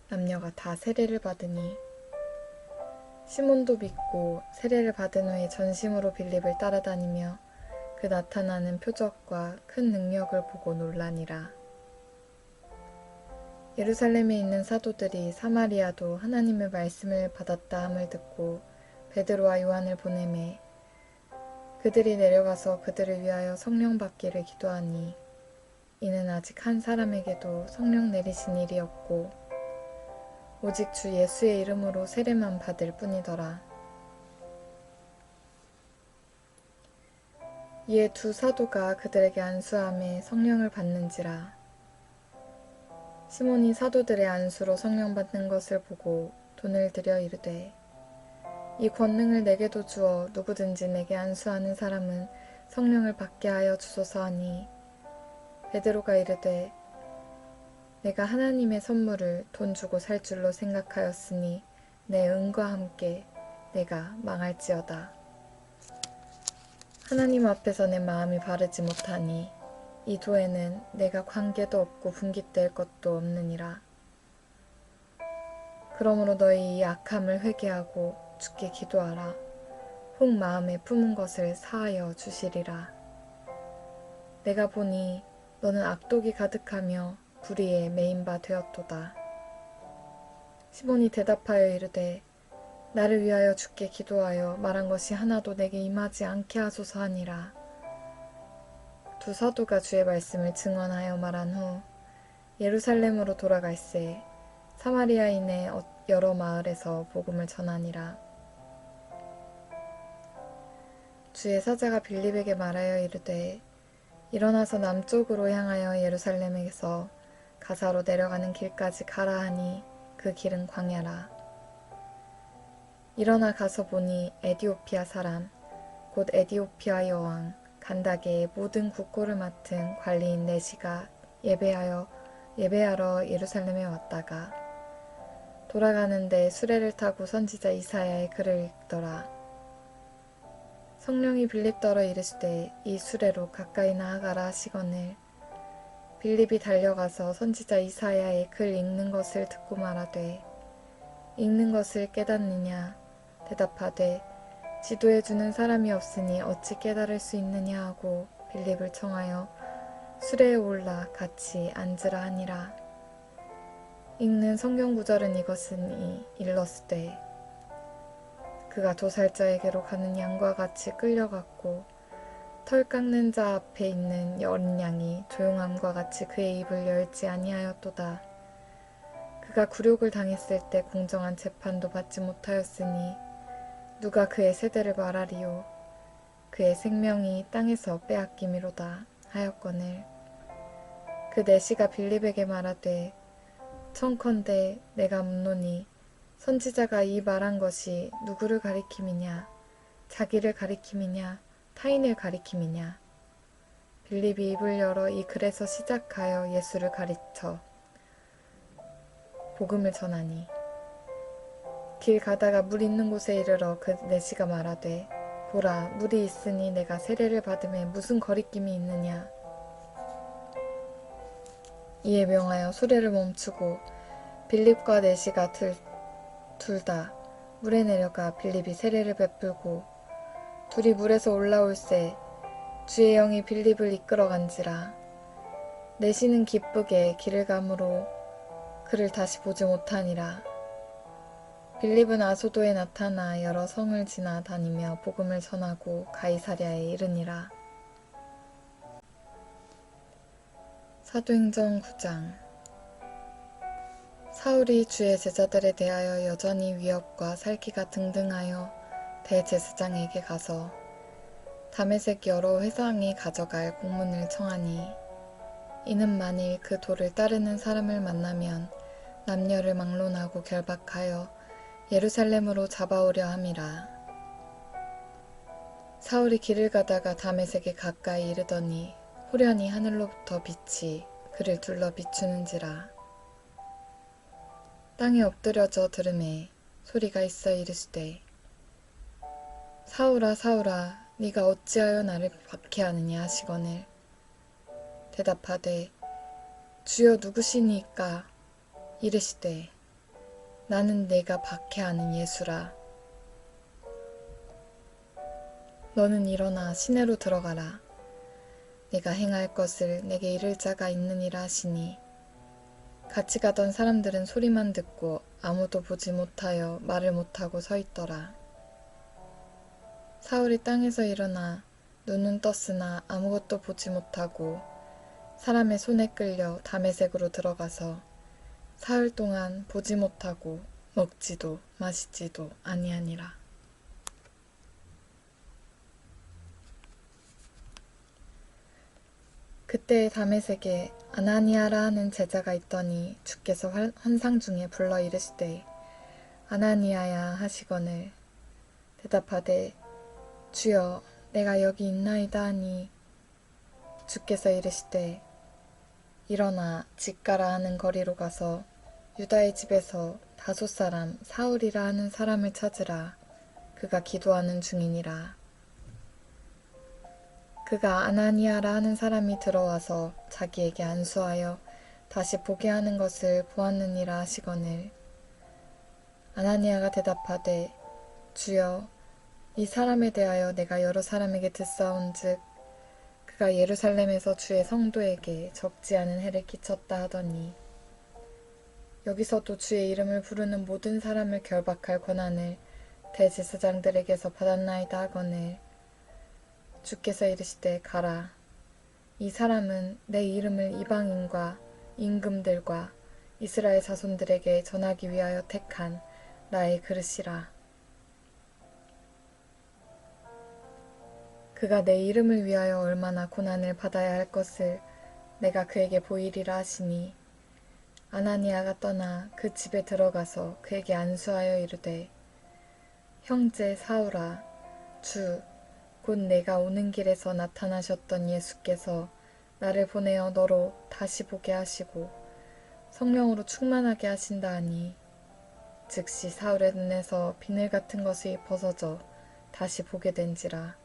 남녀가 다 세례를 받으니 시몬도 믿고 세례를 받은 후에 전심으로 빌립을 따라다니며 그 나타나는 표적과 큰 능력을 보고 놀라니라. 예루살렘에 있는 사도들이 사마리아도 하나님의 말씀을 받았다 함을 듣고 베드로와 요한을 보내매 그들이 내려가서 그들을 위하여 성령 받기를 기도하니 이는 아직 한 사람에게도 성령 내리신 일이 없고 오직 주 예수의 이름으로 세례만 받을 뿐이더라. 이에 두 사도가 그들에게 안수함에 성령을 받는지라. 시몬이 사도들의 안수로 성령 받는 것을 보고 돈을 들여 이르되 이 권능을 내게도 주어 누구든지 내게 안수하는 사람은 성령을 받게 하여 주소서 하니 베드로가 이르되 내가 하나님의 선물을 돈 주고 살 줄로 생각하였으니 내 은과 함께 내가 망할지어다. 하나님 앞에서 내 마음이 바르지 못하니 이 도에는 내가 관계도 없고 분깃될 것도 없느니라. 그러므로 너희 이 악함을 회개하고 주께 기도하라. 혹 마음에 품은 것을 사하여 주시리라. 내가 보니 너는 악독이 가득하며 불의에 매인 바 되었도다. 시몬이 대답하여 이르되 나를 위하여 주께 기도하여 말한 것이 하나도 내게 임하지 않게 하소서 하니라. 두 사도가 주의 말씀을 증언하여 말한 후 예루살렘으로 돌아갈새 사마리아인의 여러 마을에서 복음을 전하니라. 주의 사자가 빌립에게 말하여 이르되 일어나서 남쪽으로 향하여 예루살렘에서 가사로 내려가는 길까지 가라 하니 그 길은 광야라. 일어나 가서 보니 에디오피아 사람 곧 에디오피아 여왕 간다게의 모든 국고를 맡은 관리인 네시가 예배하러 예루살렘에 왔다가 돌아가는데 수레를 타고 선지자 이사야의 글을 읽더라. 성령이 빌립더러 이르시되 이 수레로 가까이 나아가라 하시거늘 빌립이 달려가서 선지자 이사야의 글 읽는 것을 듣고 말하되 읽는 것을 깨닫느냐 대답하되 지도해주는 사람이 없으니 어찌 깨달을 수 있느냐 하고 빌립을 청하여 수레에 올라 같이 앉으라 하니라. 읽는 성경 구절은 이것으니 일렀으되 그가 도살자에게로 가는 양과 같이 끌려갔고 털 깎는 자 앞에 있는 어린 양이 조용함과 같이 그의 입을 열지 아니하였도다. 그가 굴욕을 당했을 때 공정한 재판도 받지 못하였으니 누가 그의 세대를 말하리요. 그의 생명이 땅에서 빼앗김이로다 하였거늘 그 내시가 빌립에게 말하되 청컨대 내가 묻노니 선지자가 이 말한 것이 누구를 가리킴이냐 자기를 가리킴이냐 타인을 가리킴이냐. 빌립이 입을 열어 이 글에서 시작하여 예수를 가르쳐 복음을 전하니 길 가다가 물 있는 곳에 이르러 그 내시가 말하되 보라 물이 있으니 내가 세례를 받음에 무슨 거리낌이 있느냐. 이에 명하여 수레를 멈추고 빌립과 내시가 둘 다 물에 내려가 빌립이 세례를 베풀고 둘이 물에서 올라올새 주의 영이 빌립을 이끌어간지라. 내시는 기쁘게 길을 가므로 그를 다시 보지 못하니라. 빌립은 아소도에 나타나 여러 성을 지나 다니며 복음을 전하고 가이사랴에 이르니라. 사도행전 9장. 사울이 주의 제자들에 대하여 여전히 위협과 살기가 등등하여 대제사장에게 가서 다메섹 여러 회당이 가져갈 공문을 청하니 이는 만일 그 도를 따르는 사람을 만나면 남녀를 막론하고 결박하여 예루살렘으로 잡아오려 함이라. 사울이 길을 가다가 다메섹에 가까이 이르더니 호련히 하늘로부터 빛이 그를 둘러 비추는지라. 땅에 엎드려져 들음에 소리가 있어 이르시되 사울아 사울아 네가 어찌하여 나를 박해하느냐 하시거늘 대답하되 주여 누구시니까 이르시되 나는 네가 박해하는 예수라. 너는 일어나 시내로 들어가라. 네가 행할 것을 내게 이를 자가 있느니라 하시니 같이 가던 사람들은 소리만 듣고 아무도 보지 못하여 말을 못하고 서 있더라. 사울이 땅에서 일어나 눈은 떴으나 아무것도 보지 못하고 사람의 손에 끌려 다메섹으로 들어가서 사흘 동안 보지 못하고 먹지도 마시지도 아니하니라. 그때 다메섹에 아나니아라 하는 제자가 있더니 주께서 환상 중에 불러 이르시되 아나니아야 하시거늘 대답하되 주여 내가 여기 있나이다 하니 주께서 이르시되 일어나 직가라 하는 거리로 가서 유다의 집에서 다소 사람 사울이라 하는 사람을 찾으라. 그가 기도하는 중이니라. 그가 아나니아라 하는 사람이 들어와서 자기에게 안수하여 다시 보게 하는 것을 보았느니라 하시거늘 아나니아가 대답하되 주여 이 사람에 대하여 내가 여러 사람에게 듣사온즉 그가 예루살렘에서 주의 성도에게 적지 않은 해를 끼쳤다 하더니 여기서도 주의 이름을 부르는 모든 사람을 결박할 권한을 대제사장들에게서 받았나이다 하거늘 주께서 이르시되 가라. 이 사람은 내 이름을 이방인과 임금들과 이스라엘 자손들에게 전하기 위하여 택한 나의 그릇이라. 그가 내 이름을 위하여 얼마나 고난을 받아야 할 것을 내가 그에게 보이리라 하시니 아나니아가 떠나 그 집에 들어가서 그에게 안수하여 이르되 형제 사울아 주 곧 내가 오는 길에서 나타나셨던 예수께서 나를 보내어 너로 다시 보게 하시고 성령으로 충만하게 하신다 하니 즉시 사울의 눈에서 비늘 같은 것이 벗어져 다시 보게 된지라.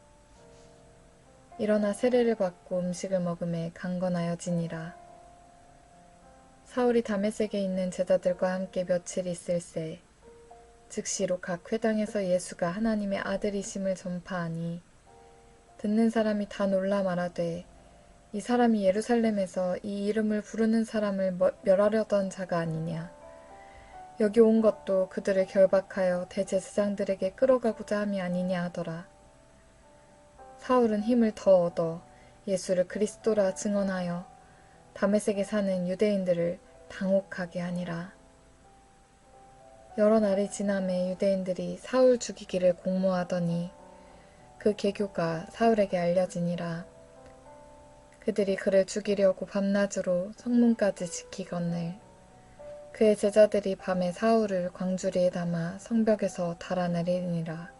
일어나 세례를 받고 음식을 먹음에 강건하여지니라. 사울이 다메섹에 있는 제자들과 함께 며칠 있을새 즉시로 각 회당에서 예수가 하나님의 아들이심을 전파하니 듣는 사람이 다 놀라 말하되 이 사람이 예루살렘에서 이 이름을 부르는 사람을 멸하려던 자가 아니냐. 여기 온 것도 그들을 결박하여 대제사장들에게 끌어가고자 함이 아니냐 하더라. 사울은 힘을 더 얻어 예수를 그리스도라 증언하여 다메섹에 사는 유대인들을 당혹하게 하니라. 여러 날이 지남에 유대인들이 사울 죽이기를 공모하더니 그 계교가 사울에게 알려지니라. 그들이 그를 죽이려고 밤낮으로 성문까지 지키거늘 그의 제자들이 밤에 사울을 광주리에 담아 성벽에서 달아내리니라.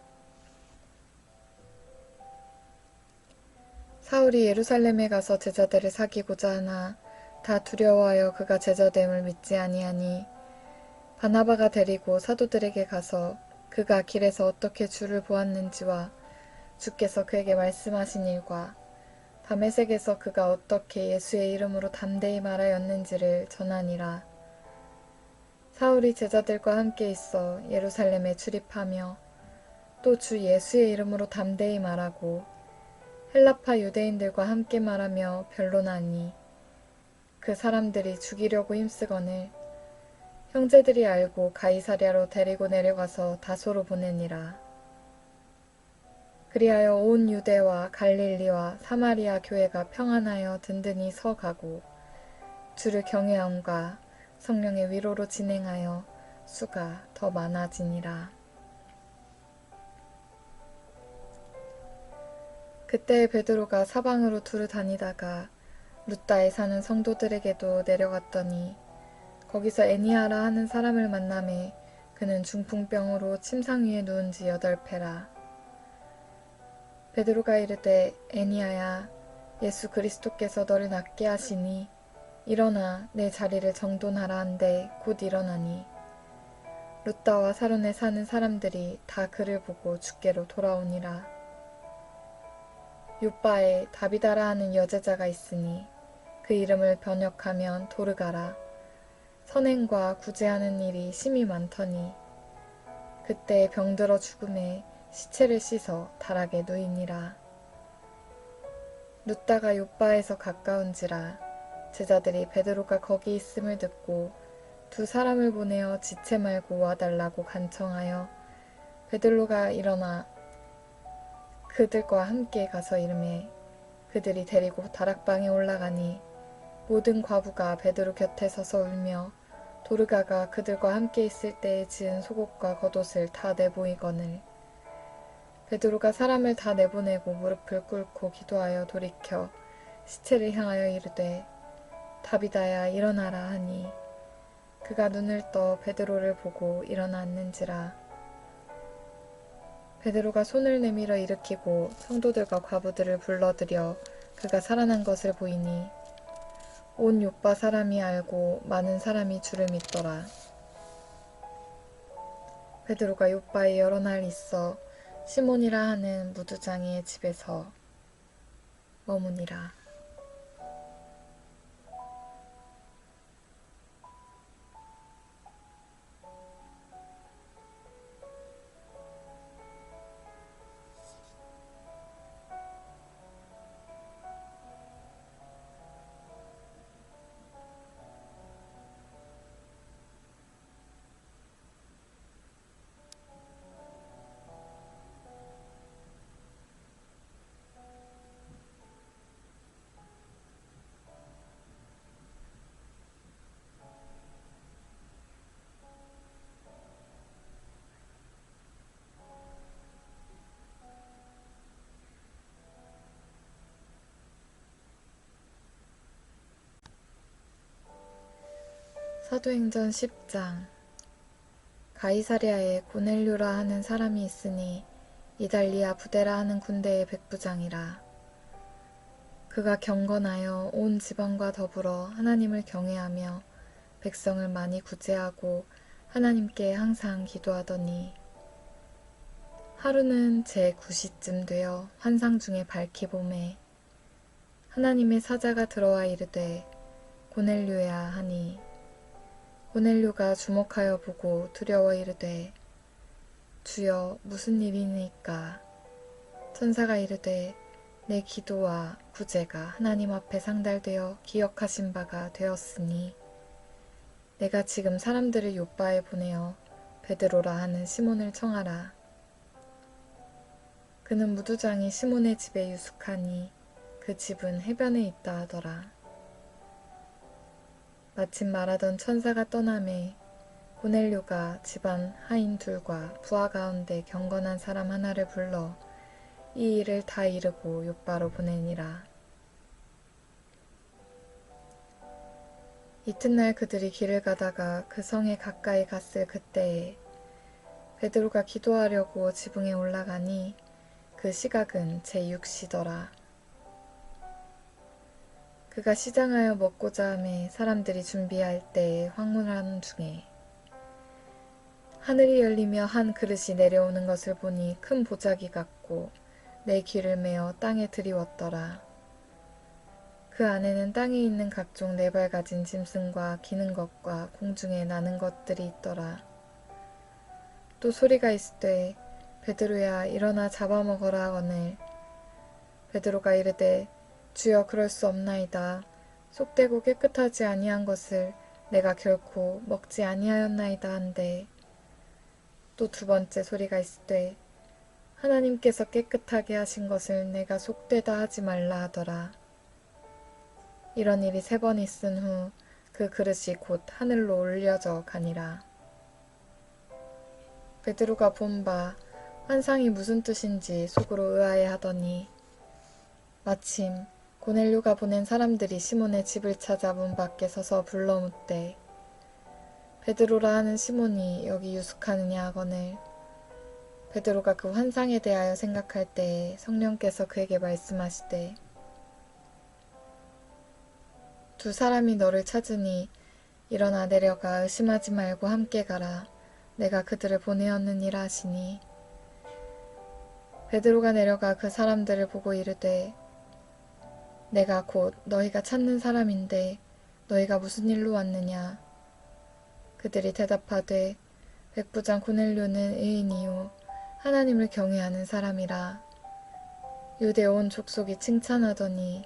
사울이 예루살렘에 가서 제자들을 사귀고자 하나 다 두려워하여 그가 제자됨을 믿지 아니하니 바나바가 데리고 사도들에게 가서 그가 길에서 어떻게 주를 보았는지와 주께서 그에게 말씀하신 일과 다메섹에서 그가 어떻게 예수의 이름으로 담대히 말하였는지를 전하니라. 사울이 제자들과 함께 있어 예루살렘에 출입하며 또 주 예수의 이름으로 담대히 말하고 헬라파 유대인들과 함께 말하며 변론하니 그 사람들이 죽이려고 힘쓰거늘 형제들이 알고 가이사랴로 데리고 내려가서 다소로 보내니라. 그리하여 온 유대와 갈릴리와 사마리아 교회가 평안하여 든든히 서가고 주를 경외함과 성령의 위로로 진행하여 수가 더 많아지니라. 그때 베드로가 사방으로 두루 다니다가 룻다에 사는 성도들에게도 내려갔더니 거기서 애니아라 하는 사람을 만나매 그는 중풍병으로 침상 위에 누운 지 8패라. 베드로가 이르되 애니아야 예수 그리스도께서 너를 낫게 하시니 일어나 내 자리를 정돈하라 한데 곧 일어나니 룻다와 사론에 사는 사람들이 다 그를 보고 주께로 돌아오니라. 요빠에 다비다라 하는 여제자가 있으니 그 이름을 번역하면 도르가라. 선행과 구제하는 일이 심히 많더니 그때 병들어 죽음에 시체를 씻어 다락에 누이니라. 룻다가 요빠에서 가까운지라 제자들이 베드로가 거기 있음을 듣고 2 사람을 보내어 지체 말고 와달라고 간청하여 베드로가 일어나 그들과 함께 가서 이르매 그들이 데리고 다락방에 올라가니 모든 과부가 베드로 곁에 서서 울며 도르가가 그들과 함께 있을 때에 지은 속옷과 겉옷을 다 내보이거늘 베드로가 사람을 다 내보내고 무릎을 꿇고 기도하여 돌이켜 시체를 향하여 이르되 다비다야 일어나라 하니 그가 눈을 떠 베드로를 보고 일어났는지라. 베드로가 손을 내밀어 일으키고 성도들과 과부들을 불러들여 그가 살아난 것을 보이니 온 요빠 사람이 알고 많은 사람이 주를 믿더라. 베드로가 요빠에 여러 날 있어 시몬이라 하는 무두장이의 집에서 머무니라. 사도행전 10장. 가이사랴에 고넬료라 하는 사람이 있으니 이달리아 부데라 하는 군대의 백부장이라. 그가 경건하여 온 지방과 더불어 하나님을 경외하며 백성을 많이 구제하고 하나님께 항상 기도하더니, 하루는 제9시쯤 되어 환상 중에 밝히 보매 하나님의 사자가 들어와 이르되 고넬료야 하니, 고넬료가 주목하여 보고 두려워 이르되 주여 무슨 일이니까? 천사가 이르되 내 기도와 구제가 하나님 앞에 상달되어 기억하신 바가 되었으니 내가 지금 사람들을 요빠에 보내어 베드로라 하는 시몬을 청하라. 그는 무두장이 시몬의 집에 유숙하니 그 집은 해변에 있다 하더라. 마침 말하던 천사가 떠나매 고넬료가 집안 하인 둘과 부하 가운데 경건한 사람 하나를 불러 이 일을 다 이르고 요빠로 보내니라. 이튿날 그들이 길을 가다가 그 성에 가까이 갔을 그때에 베드로가 기도하려고 지붕에 올라가니 그 시각은 제6시더라. 그가 시장하여 먹고자 하매 사람들이 준비할 때에 황홀한 중에 하늘이 열리며 한 그릇이 내려오는 것을 보니 큰 보자기 같고 내 귀를 메어 땅에 들이웠더라. 그 안에는 땅에 있는 각종 네 발 가진 짐승과 기는 것과 공중에 나는 것들이 있더라. 또 소리가 있으되 베드로야 일어나 잡아먹어라 하거늘. 베드로가 이르되 주여 그럴 수 없나이다. 속되고 깨끗하지 아니한 것을 내가 결코 먹지 아니하였나이다 한데, 또 두 번째 소리가 있으되 하나님께서 깨끗하게 하신 것을 내가 속되다 하지 말라 하더라. 이런 일이 3번 있은 후 그 그릇이 곧 하늘로 올려져 가니라. 베드로가 본 바 환상이 무슨 뜻인지 속으로 의아해하더니 마침 고넬료가 보낸 사람들이 시몬의 집을 찾아 문 밖에 서서 불러 묻되 베드로라 하는 시몬이 여기 유숙하느냐 하거늘. 베드로가 그 환상에 대하여 생각할 때에 성령께서 그에게 말씀하시되 두 사람이 너를 찾으니 일어나 내려가 의심하지 말고 함께 가라. 내가 그들을 보내었느니라 하시니, 베드로가 내려가 그 사람들을 보고 이르되 내가 곧 너희가 찾는 사람인데 너희가 무슨 일로 왔느냐? 그들이 대답하되 백부장 고넬료는 의인이요 하나님을 경외하는 사람이라. 유대 온 족속이 칭찬하더니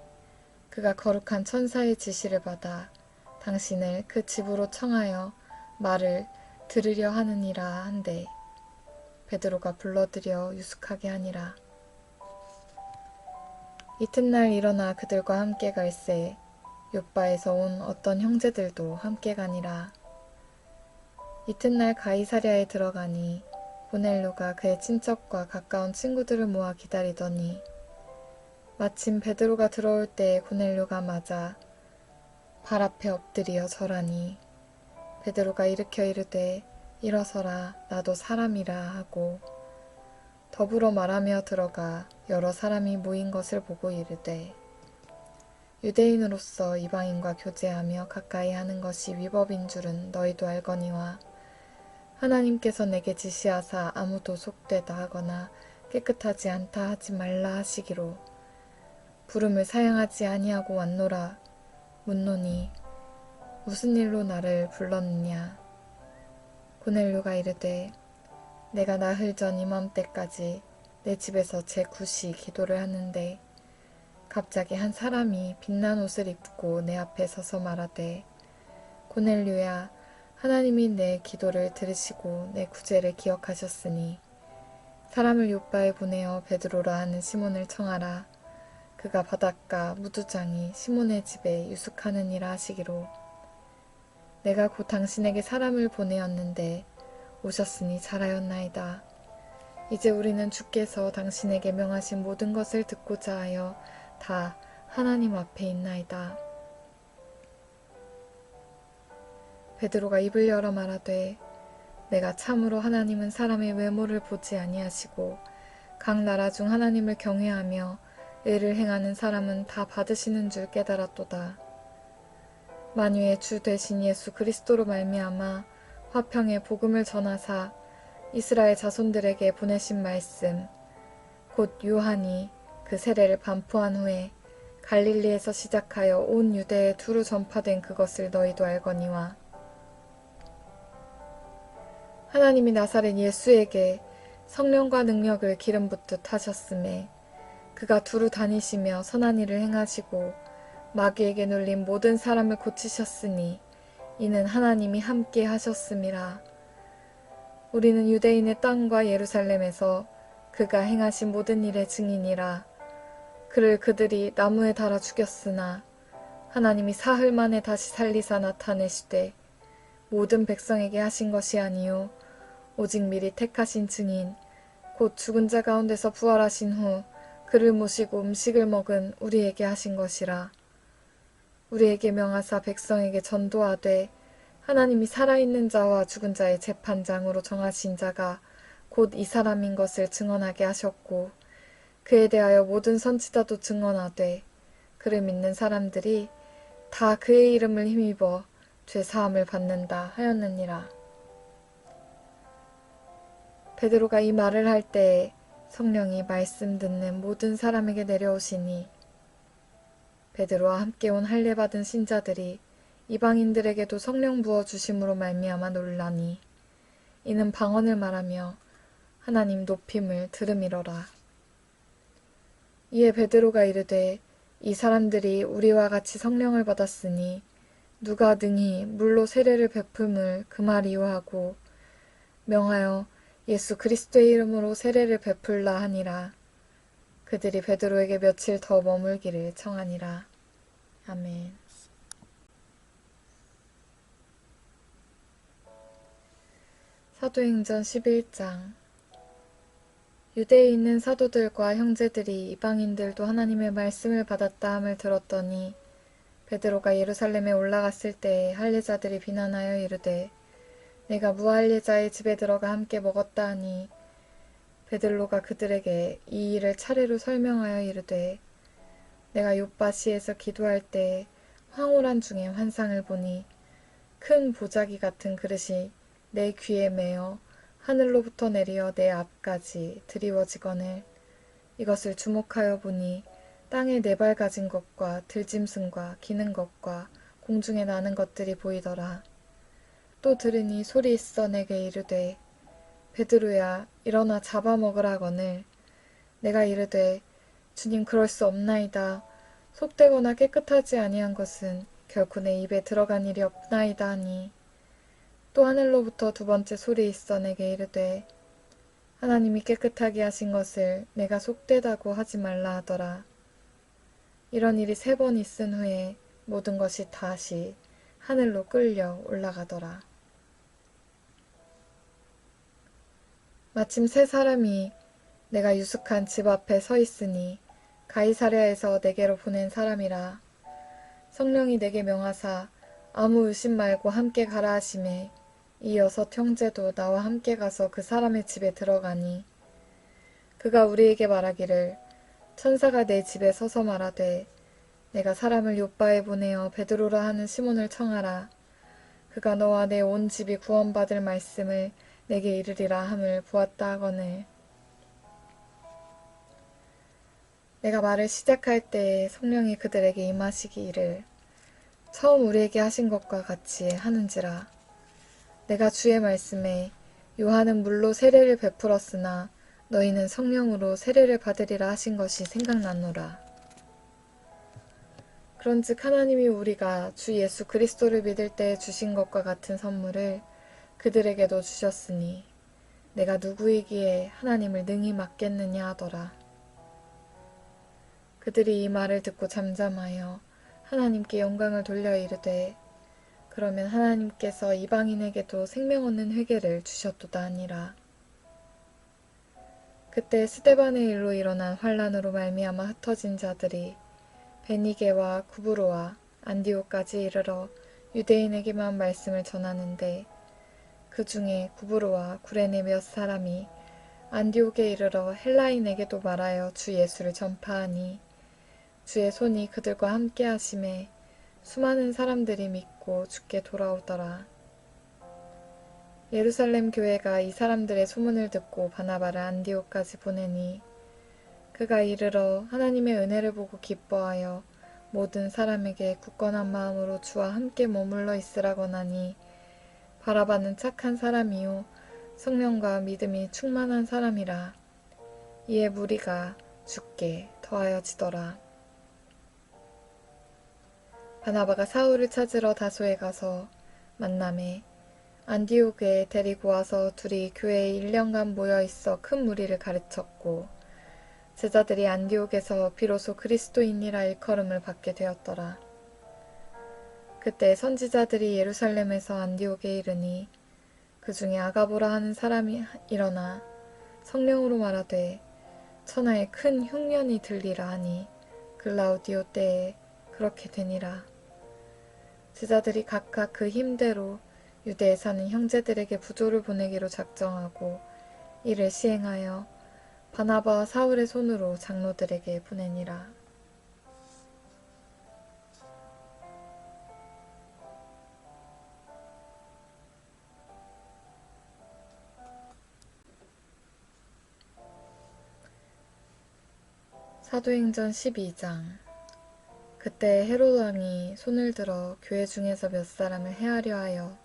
그가 거룩한 천사의 지시를 받아 당신을 그 집으로 청하여 말을 들으려 하느니라 한데 베드로가 불러들여 유숙하게 하니라. 이튿날 일어나 그들과 함께 갈새 요빠에서 온 어떤 형제들도 함께 가니라. 이튿날 가이사랴에 들어가니 고넬료가 그의 친척과 가까운 친구들을 모아 기다리더니 마침 베드로가 들어올 때에 고넬료가 맞아 발 앞에 엎드려 절하니 베드로가 일으켜 이르되 일어서라 나도 사람이라 하고 더불어 말하며 들어가 여러 사람이 모인 것을 보고 이르되 유대인으로서 이방인과 교제하며 가까이 하는 것이 위법인 줄은 너희도 알거니와 하나님께서 내게 지시하사 아무도 속되다 하거나 깨끗하지 않다 하지 말라 하시기로 부름을 사양하지 아니하고 왔노라. 묻노니 무슨 일로 나를 불렀느냐? 고넬료가 이르되 내가 나흘 전 이맘때까지 내 집에서 제9시 기도를 하는데 갑자기 한 사람이 빛난 옷을 입고 내 앞에 서서 말하되 고넬료야 하나님이 내 기도를 들으시고 내 구제를 기억하셨으니 사람을 요빠에 보내어 베드로라 하는 시몬을 청하라. 그가 바닷가 무두장이 시몬의 집에 유숙하느니라 하시기로 내가 곧 당신에게 사람을 보내었는데 오셨으니 잘하였나이다. 이제 우리는 주께서 당신에게 명하신 모든 것을 듣고자 하여 다 하나님 앞에 있나이다. 베드로가 입을 열어 말하되 내가 참으로 하나님은 사람의 외모를 보지 아니하시고 각 나라 중 하나님을 경외하며 의를 행하는 사람은 다 받으시는 줄 깨달았도다. 만유의 주 되신 예수 그리스도로 말미암아 화평의 복음을 전하사 이스라엘 자손들에게 보내신 말씀 곧 요한이 그 세례를 반포한 후에 갈릴리에서 시작하여 온 유대에 두루 전파된 그것을 너희도 알거니와 하나님이 나사렛 예수에게 성령과 능력을 기름 붓듯 하셨음에 그가 두루 다니시며 선한 일을 행하시고 마귀에게 눌린 모든 사람을 고치셨으니 이는 하나님이 함께 하셨음이라. 우리는 유대인의 땅과 예루살렘에서 그가 행하신 모든 일의 증인이라. 그를 그들이 나무에 달아 죽였으나 하나님이 사흘 만에 다시 살리사 나타내시되 모든 백성에게 하신 것이 아니요 오직 미리 택하신 증인 곧 죽은 자 가운데서 부활하신 후 그를 모시고 음식을 먹은 우리에게 하신 것이라. 우리에게 명하사 백성에게 전도하되 하나님이 살아있는 자와 죽은 자의 재판장으로 정하신 자가 곧 이 사람인 것을 증언하게 하셨고 그에 대하여 모든 선지자도 증언하되 그를 믿는 사람들이 다 그의 이름을 힘입어 죄 사함을 받는다 하였느니라. 베드로가 이 말을 할 때에 성령이 말씀 듣는 모든 사람에게 내려오시니 베드로와 함께 온 할례 받은 신자들이 이방인들에게도 성령 부어 주심으로 말미암아 놀라니 이는 방언을 말하며 하나님 높임을 들음이로라. 이에 베드로가 이르되 이 사람들이 우리와 같이 성령을 받았으니 누가 능히 물로 세례를 베품을 그 말이요 하고 명하여 예수 그리스도의 이름으로 세례를 베풀라 하니라. 그들이 베드로에게 며칠 더 머물기를 청하니라. 아멘. 사도행전 11장. 유대에 있는 사도들과 형제들이 이방인들도 하나님의 말씀을 받았다 함을 들었더니 베드로가 예루살렘에 올라갔을 때에 할례자들이 비난하여 이르되 내가 무할례자의 집에 들어가 함께 먹었다 하니 베드로가 그들에게 이 일을 차례로 설명하여 이르되 내가 욥바시에서 기도할 때에 황홀한 중에 환상을 보니 큰 보자기 같은 그릇이 내 귀에 매어 하늘로부터 내리어 내 앞까지 드리워지거늘 이것을 주목하여 보니 땅에 네 발 가진 것과 들짐승과 기는 것과 공중에 나는 것들이 보이더라. 또 들으니 소리 있어 내게 이르되 베드로야 일어나 잡아먹으라거늘 내가 이르되 주님 그럴 수 없나이다. 속되거나 깨끗하지 아니한 것은 결코 내 입에 들어간 일이 없나이다 하니 또 하늘로부터 두 번째 소리 있어 내게 이르되 하나님이 깨끗하게 하신 것을 내가 속되다고 하지 말라 하더라. 이런 일이 3번 있은 후에 모든 것이 다시 하늘로 끌려 올라가더라. 마침 3사람이 내가 유숙한 집 앞에 서 있으니 가이사랴에서 내게로 보낸 사람이라. 성령이 내게 명하사 아무 의심 말고 함께 가라 하시매 이 6 형제도 나와 함께 가서 그 사람의 집에 들어가니 그가 우리에게 말하기를 천사가 내 집에 서서 말하되 내가 사람을 욥바에 보내어 베드로라 하는 시몬을 청하라. 그가 너와 내 온 집이 구원받을 말씀을 내게 이르리라 함을 보았다 하거늘 내가 말을 시작할 때에 성령이 그들에게 임하시기를 처음 우리에게 하신 것과 같이 하는지라. 내가 주의 말씀에 요한은 물로 세례를 베풀었으나 너희는 성령으로 세례를 받으리라 하신 것이 생각나노라. 그런즉 하나님이 우리가 주 예수 그리스도를 믿을 때에 주신 것과 같은 선물을 그들에게도 주셨으니 내가 누구이기에 하나님을 능히 맡겠느냐 하더라. 그들이 이 말을 듣고 잠잠하여 하나님께 영광을 돌려 이르되 그러면 하나님께서 이방인에게도 생명 얻는 회개를 주셨도다 하니라. 그때 스데반의 일로 일어난 환란으로 말미암아 흩어진 자들이 베니게와 구브로와 안디오까지 이르러 유대인에게만 말씀을 전하는데 그 중에 구브로와 구레네 몇 사람이 안디옥에 이르러 헬라인에게도 말하여 주 예수를 전파하니 주의 손이 그들과 함께 하심에 수많은 사람들이 믿고 주께 돌아오더라. 예루살렘 교회가 이 사람들의 소문을 듣고 바나바를 안디옥까지 보내니 그가 이르러 하나님의 은혜를 보고 기뻐하여 모든 사람에게 굳건한 마음으로 주와 함께 머물러 있으라고 하니 바나바는 착한 사람이요 성령과 믿음이 충만한 사람이라. 이에 무리가 주께 더하여지더라. 바나바가 사울을 찾으러 다소에 가서 만남에 안디옥에 데리고 와서 둘이 교회에 1년간 모여 있어 큰 무리를 가르쳤고 제자들이 안디옥에서 비로소 그리스도인이라 일컬음을 받게 되었더라. 그때 선지자들이 예루살렘에서 안디옥에 이르니 그 중에 아가보라 하는 사람이 일어나 성령으로 말하되 천하에 큰 흉년이 들리라 하니 글라우디오 때에 그렇게 되니라. 제자들이 각각 그 힘대로 유대에 사는 형제들에게 부조를 보내기로 작정하고 이를 시행하여 바나바와 사울의 손으로 장로들에게 보내니라. 사도행전 12장. 그때 헤롯 왕이 손을 들어 교회 중에서 몇 사람을 해하려 하여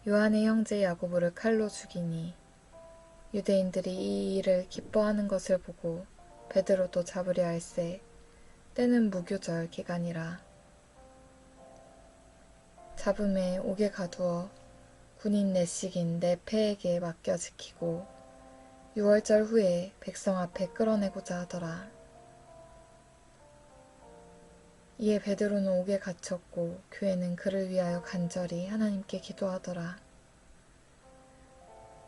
요한의 형제 야고보를 칼로 죽이니 유대인들이 이 일을 기뻐하는 것을 보고 베드로도 잡으려 할세. 때는 무교절 기간이라. 잡음에 옥에 가두어 군인 내식인 네 패에게 맡겨 지키고 6월절 후에 백성 앞에 끌어내고자 하더라. 이에 베드로는 옥에 갇혔고 교회는 그를 위하여 간절히 하나님께 기도하더라.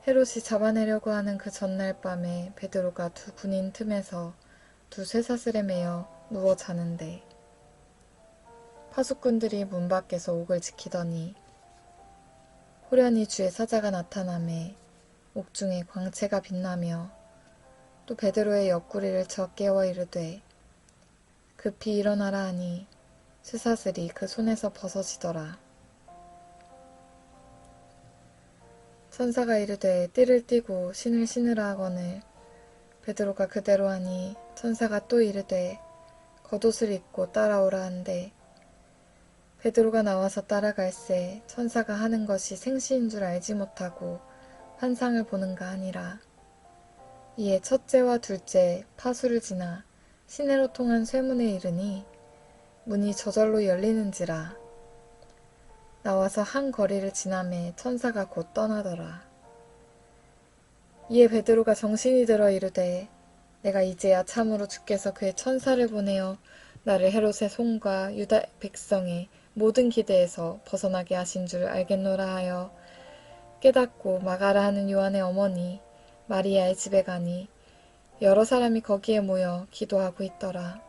헤롯이 잡아내려고 하는 그 전날 밤에 베드로가 두 군인 틈에서 두 쇠사슬에 매여 누워 자는데 파수꾼들이 문 밖에서 옥을 지키더니 호련히 주의 사자가 나타나매 옥중에 광채가 빛나며 또 베드로의 옆구리를 쳐 깨워 이르되 급히 일어나라 하니 쇠사슬이 그 손에서 벗어지더라. 천사가 이르되 띠를 띠고 신을 신으라 하거늘 베드로가 그대로 하니 천사가 또 이르되 겉옷을 입고 따라오라 한데 베드로가 나와서 따라갈새 천사가 하는 것이 생시인 줄 알지 못하고 환상을 보는가 하니라. 이에 첫째와 둘째 파수를 지나 시내로 통한 쇠문에 이르니 문이 저절로 열리는지라. 나와서 한 거리를 지나매 천사가 곧 떠나더라. 이에 베드로가 정신이 들어 이르되 내가 이제야 참으로 주께서 그의 천사를 보내어 나를 헤롯의 손과 유다 백성의 모든 기대에서 벗어나게 하신 줄 알겠노라 하여 깨닫고 마가라 하는 요한의 어머니 마리아의 집에 가니 여러 사람이 거기에 모여 기도하고 있더라.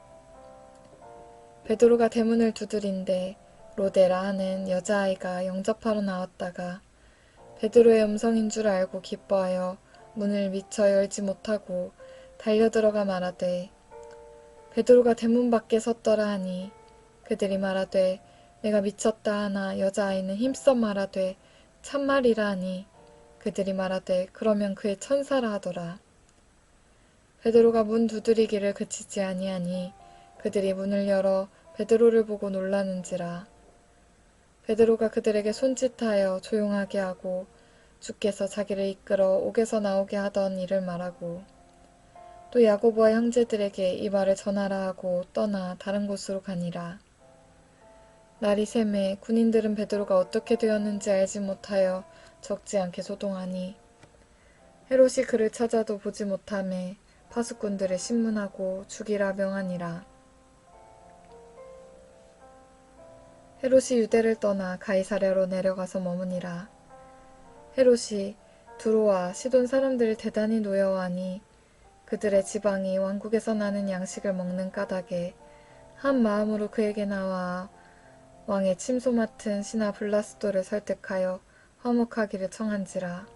베드로가 대문을 두드린데 로데라 하는 여자아이가 영접하러 나왔다가 베드로의 음성인 줄 알고 기뻐하여 문을 미처 열지 못하고 달려들어가 말하되 베드로가 대문 밖에 섰더라 하니 그들이 말하되 내가 미쳤다 하나 여자아이는 힘써 말하되 참말이라 하니 그들이 말하되 그러면 그의 천사라 하더라. 베드로가 문 두드리기를 그치지 아니하니 그들이 문을 열어 베드로를 보고 놀라는지라. 베드로가 그들에게 손짓하여 조용하게 하고 주께서 자기를 이끌어 옥에서 나오게 하던 일을 말하고 또 야고보와 형제들에게 이 말을 전하라 하고 떠나 다른 곳으로 가니라. 날이 새매 군인들은 베드로가 어떻게 되었는지 알지 못하여 적지 않게 소동하니 헤롯이 그를 찾아도 보지 못하매 파수꾼들을 신문하고 죽이라 명하니라. 헤롯이 유대를 떠나 가이사랴로 내려가서 머무니라. 헤롯이 두로와 시돈 사람들을 대단히 노여워하니 그들의 지방이 왕국에서 나는 양식을 먹는 까닭에 한 마음으로 그에게 나와 왕의 침소 맡은 신하 블라스도를 설득하여 화목하기를 청한지라.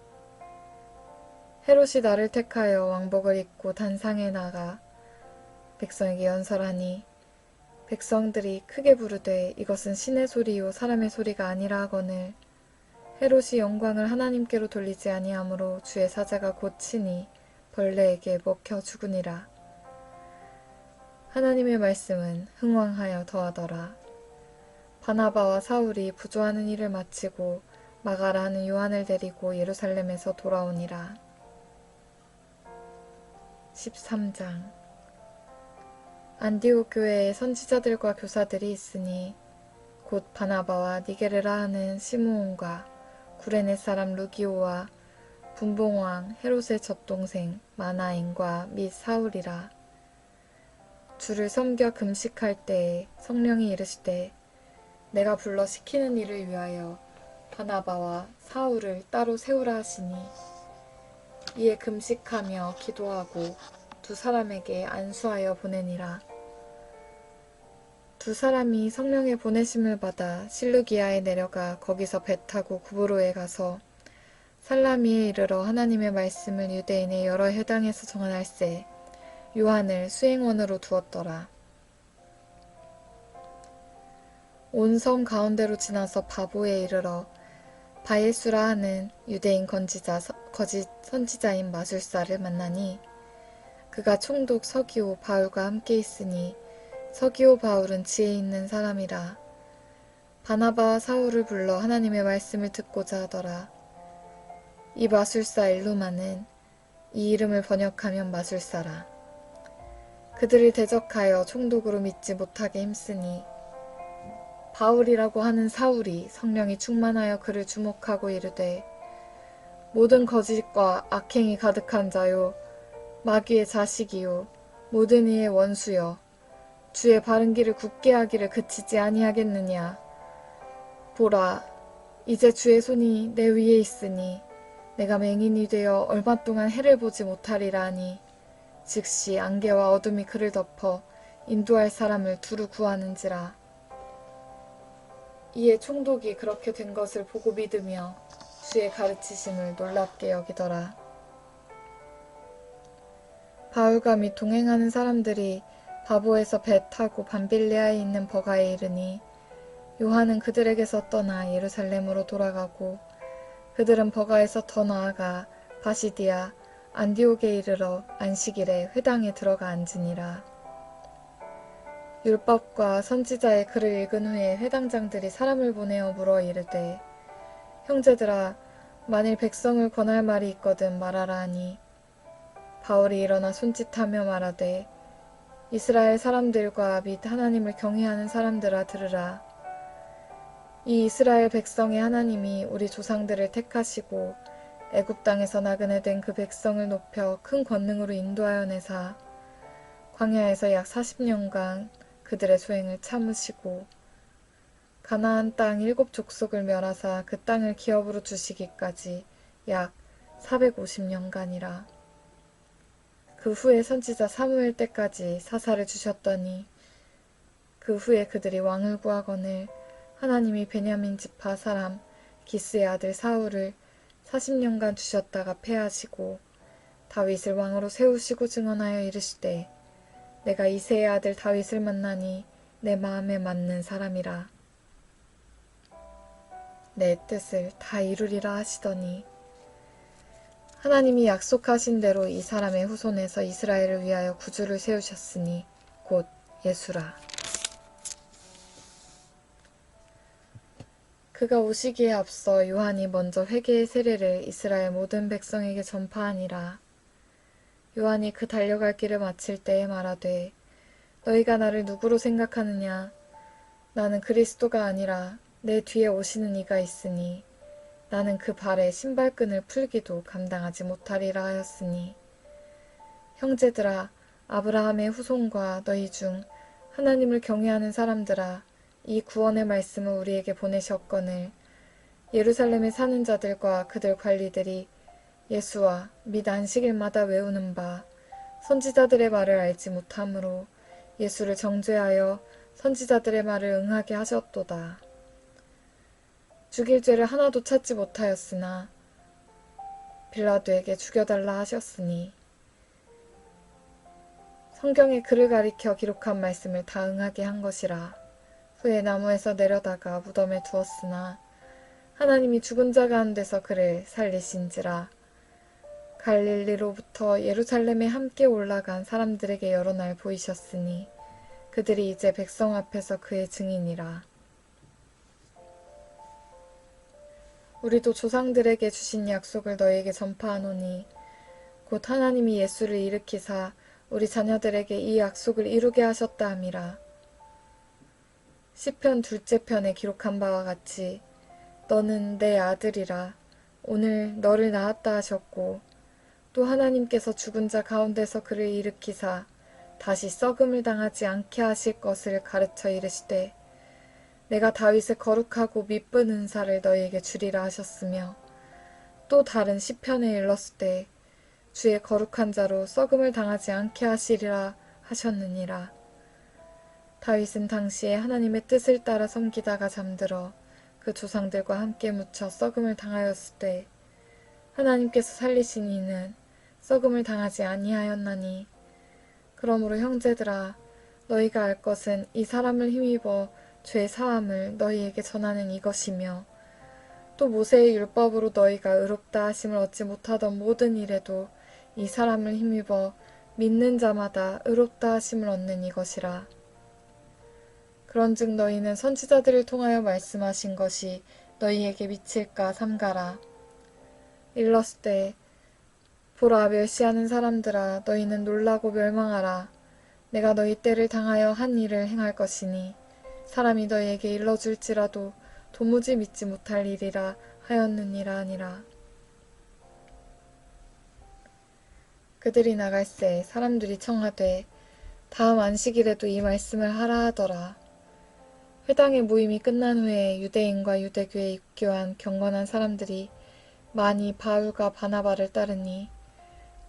헤롯이 나를 택하여 왕복을 입고 단상에 나가 백성에게 연설하니 백성들이 크게 부르되 이것은 신의 소리요 사람의 소리가 아니라 하거늘 헤롯이 영광을 하나님께로 돌리지 아니하므로 주의 사자가 곧 친히 벌레에게 먹혀 죽으니라. 하나님의 말씀은 흥왕하여 더하더라. 바나바와 사울이 부조하는 일을 마치고 마가라 하는 요한을 데리고 예루살렘에서 돌아오니라. 13장. 안디옥 교회에 선지자들과 교사들이 있으니 곧 바나바와 니게르라 하는 시므온과 구레네 사람 루기오와 분봉왕 헤롯의 젖동생 마나인과 및 사울이라. 주를 섬겨 금식할 때에 성령이 이르시되 내가 불러 시키는 일을 위하여 바나바와 사울을 따로 세우라 하시니 이에 금식하며 기도하고 두 사람에게 안수하여 보내니라. 두 사람이 성령의 보내심을 받아 실루기아에 내려가 거기서 배 타고 구브로에 가서 살라미에 이르러 하나님의 말씀을 유대인의 여러 회당에서 전할세 요한을 수행원으로 두었더라. 온 섬 가운데로 지나서 바보에 이르러 바예수라 하는 유대인 거짓 선지자인 마술사를 만나니 그가 총독 서기오 바울과 함께 있으니 서기오 바울은 지혜 있는 사람이라. 바나바와 사울을 불러 하나님의 말씀을 듣고자 하더라. 이 마술사 일루마는 이 이름을 번역하면 마술사라. 그들을 대적하여 총독으로 믿지 못하게 힘쓰니 바울이라고 하는 사울이 성령이 충만하여 그를 주목하고 이르되 모든 거짓과 악행이 가득한 자요 마귀의 자식이요 모든 이의 원수여 주의 바른 길을 굳게 하기를 그치지 아니하겠느냐. 보라 이제 주의 손이 내 위에 있으니 내가 맹인이 되어 얼마 동안 해를 보지 못하리라 하니 즉시 안개와 어둠이 그를 덮어 인도할 사람을 두루 구하는지라. 이에 총독이 그렇게 된 것을 보고 믿으며 주의 가르치심을 놀랍게 여기더라. 바울과 및 동행하는 사람들이 바보에서 배 타고 밤빌리아에 있는 버가에 이르니 요한은 그들에게서 떠나 예루살렘으로 돌아가고 그들은 버가에서 더 나아가 바시디아 안디옥에 이르러 안식일에 회당에 들어가 앉으니라. 율법과 선지자의 글을 읽은 후에 회당장들이 사람을 보내어 물어 이르되 형제들아 만일 백성을 권할 말이 있거든 말하라 하니 바울이 일어나 손짓하며 말하되 이스라엘 사람들과 및 하나님을 경외하는 사람들아 들으라. 이 이스라엘 백성의 하나님이 우리 조상들을 택하시고 애굽 땅에서 나그네 된 그 백성을 높여 큰 권능으로 인도하여 내사 광야에서 약 40년간 그들의 소행을 참으시고 가나안 땅 7족속을 멸하사 그 땅을 기업으로 주시기까지 약 450년간이라. 그 후에 선지자 사무엘 때까지 사사를 주셨더니 그 후에 그들이 왕을 구하거늘 하나님이 베냐민 지파 사람 기스의 아들 사울을 40년간 주셨다가 패하시고 다윗을 왕으로 세우시고 증언하여 이르시되 내가 이새의 아들 다윗을 만나니 내 마음에 맞는 사람이라. 내 뜻을 다 이루리라 하시더니 하나님이 약속하신 대로 이 사람의 후손에서 이스라엘을 위하여 구주를 세우셨으니 곧 예수라. 그가 오시기에 앞서 요한이 먼저 회개의 세례를 이스라엘 모든 백성에게 전파하니라. 요한이 그 달려갈 길을 마칠 때에 말하되 너희가 나를 누구로 생각하느냐. 나는 그리스도가 아니라 내 뒤에 오시는 이가 있으니 나는 그 발에 신발끈을 풀기도 감당하지 못하리라 하였으니 형제들아 아브라함의 후손과 너희 중 하나님을 경외하는 사람들아 이 구원의 말씀을 우리에게 보내셨거늘 예루살렘에 사는 자들과 그들 관리들이 예수와 및 안식일마다 외우는 바 선지자들의 말을 알지 못하므로 예수를 정죄하여 선지자들의 말을 응하게 하셨도다. 죽일 죄를 하나도 찾지 못하였으나 빌라도에게 죽여달라 하셨으니 성경에 그를 가리켜 기록한 말씀을 다 응하게 한 것이라. 후에 나무에서 내려다가 무덤에 두었으나 하나님이 죽은 자 가운데서 그를 살리신지라. 갈릴리로부터 예루살렘에 함께 올라간 사람들에게 여러 날 보이셨으니 그들이 이제 백성 앞에서 그의 증인이라. 우리도 조상들에게 주신 약속을 너희에게 전파하노니 곧 하나님이 예수를 일으키사 우리 자녀들에게 이 약속을 이루게 하셨다 함이라. 시편 둘째 편에 기록한 바와 같이 너는 내 아들이라. 오늘 너를 낳았다 하셨고 또 하나님께서 죽은 자 가운데서 그를 일으키사 다시 썩음을 당하지 않게 하실 것을 가르쳐 이르시되 내가 다윗의 거룩하고 미쁜 은사를 너희에게 주리라 하셨으며 또 다른 시편에 일렀을 때 주의 거룩한 자로 썩음을 당하지 않게 하시리라 하셨느니라. 다윗은 당시에 하나님의 뜻을 따라 섬기다가 잠들어 그 조상들과 함께 묻혀 썩음을 당하였을 때 하나님께서 살리신 이는 썩음을 당하지 아니하였나니 그러므로 형제들아 너희가 알 것은 이 사람을 힘입어 죄 사함을 너희에게 전하는 이것이며 또 모세의 율법으로 너희가 의롭다 하심을 얻지 못하던 모든 일에도 이 사람을 힘입어 믿는 자마다 의롭다 하심을 얻는 이것이라. 그런즉 너희는 선지자들을 통하여 말씀하신 것이 너희에게 미칠까 삼가라. 일렀을 때 보라 멸시하는 사람들아 너희는 놀라고 멸망하라. 내가 너희 때를 당하여 한 일을 행할 것이니 사람이 너희에게 일러줄지라도 도무지 믿지 못할 일이라 하였느니라 하니라. 그들이 나갈새 사람들이 청하되 다음 안식일에도 이 말씀을 하라 하더라. 회당의 모임이 끝난 후에 유대인과 유대교에 입교한 경건한 사람들이 많이 바울과 바나바를 따르니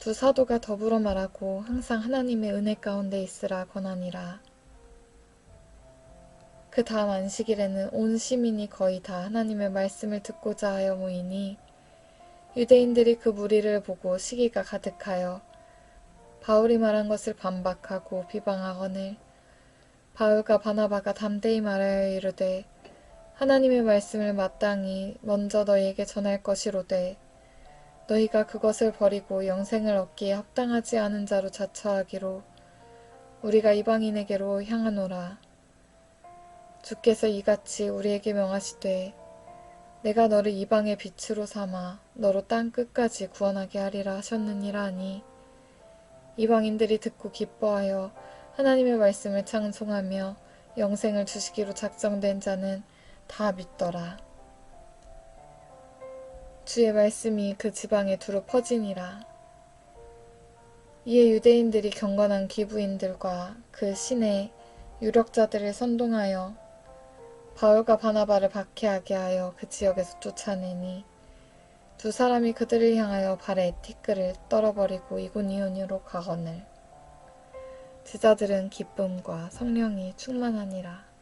두 사도가 더불어 말하고 항상 하나님의 은혜 가운데 있으라 권하니라. 그 다음 안식일에는 온 시민이 거의 다 하나님의 말씀을 듣고자 하여 모이니 유대인들이 그 무리를 보고 시기가 가득하여 바울이 말한 것을 반박하고 비방하거늘 바울과 바나바가 담대히 말하여 이르되 하나님의 말씀을 마땅히 먼저 너희에게 전할 것이로되 너희가 그것을 버리고 영생을 얻기에 합당하지 않은 자로 자처하기로 우리가 이방인에게로 향하노라. 주께서 이같이 우리에게 명하시되 내가 너를 이방의 빛으로 삼아 너로 땅 끝까지 구원하게 하리라 하셨느니라 하니 이방인들이 듣고 기뻐하여 하나님의 말씀을 찬송하며 영생을 주시기로 작정된 자는 다 믿더라. 주의 말씀이 그 지방에 두루 퍼지니라. 이에 유대인들이 경건한 기부인들과 그 신의 유력자들을 선동하여 바울과 바나바를 박해하게 하여 그 지역에서 쫓아내니 두 사람이 그들을 향하여 발에 티끌을 떨어버리고 이고니온으로 가거늘 제자들은 기쁨과 성령이 충만하니라.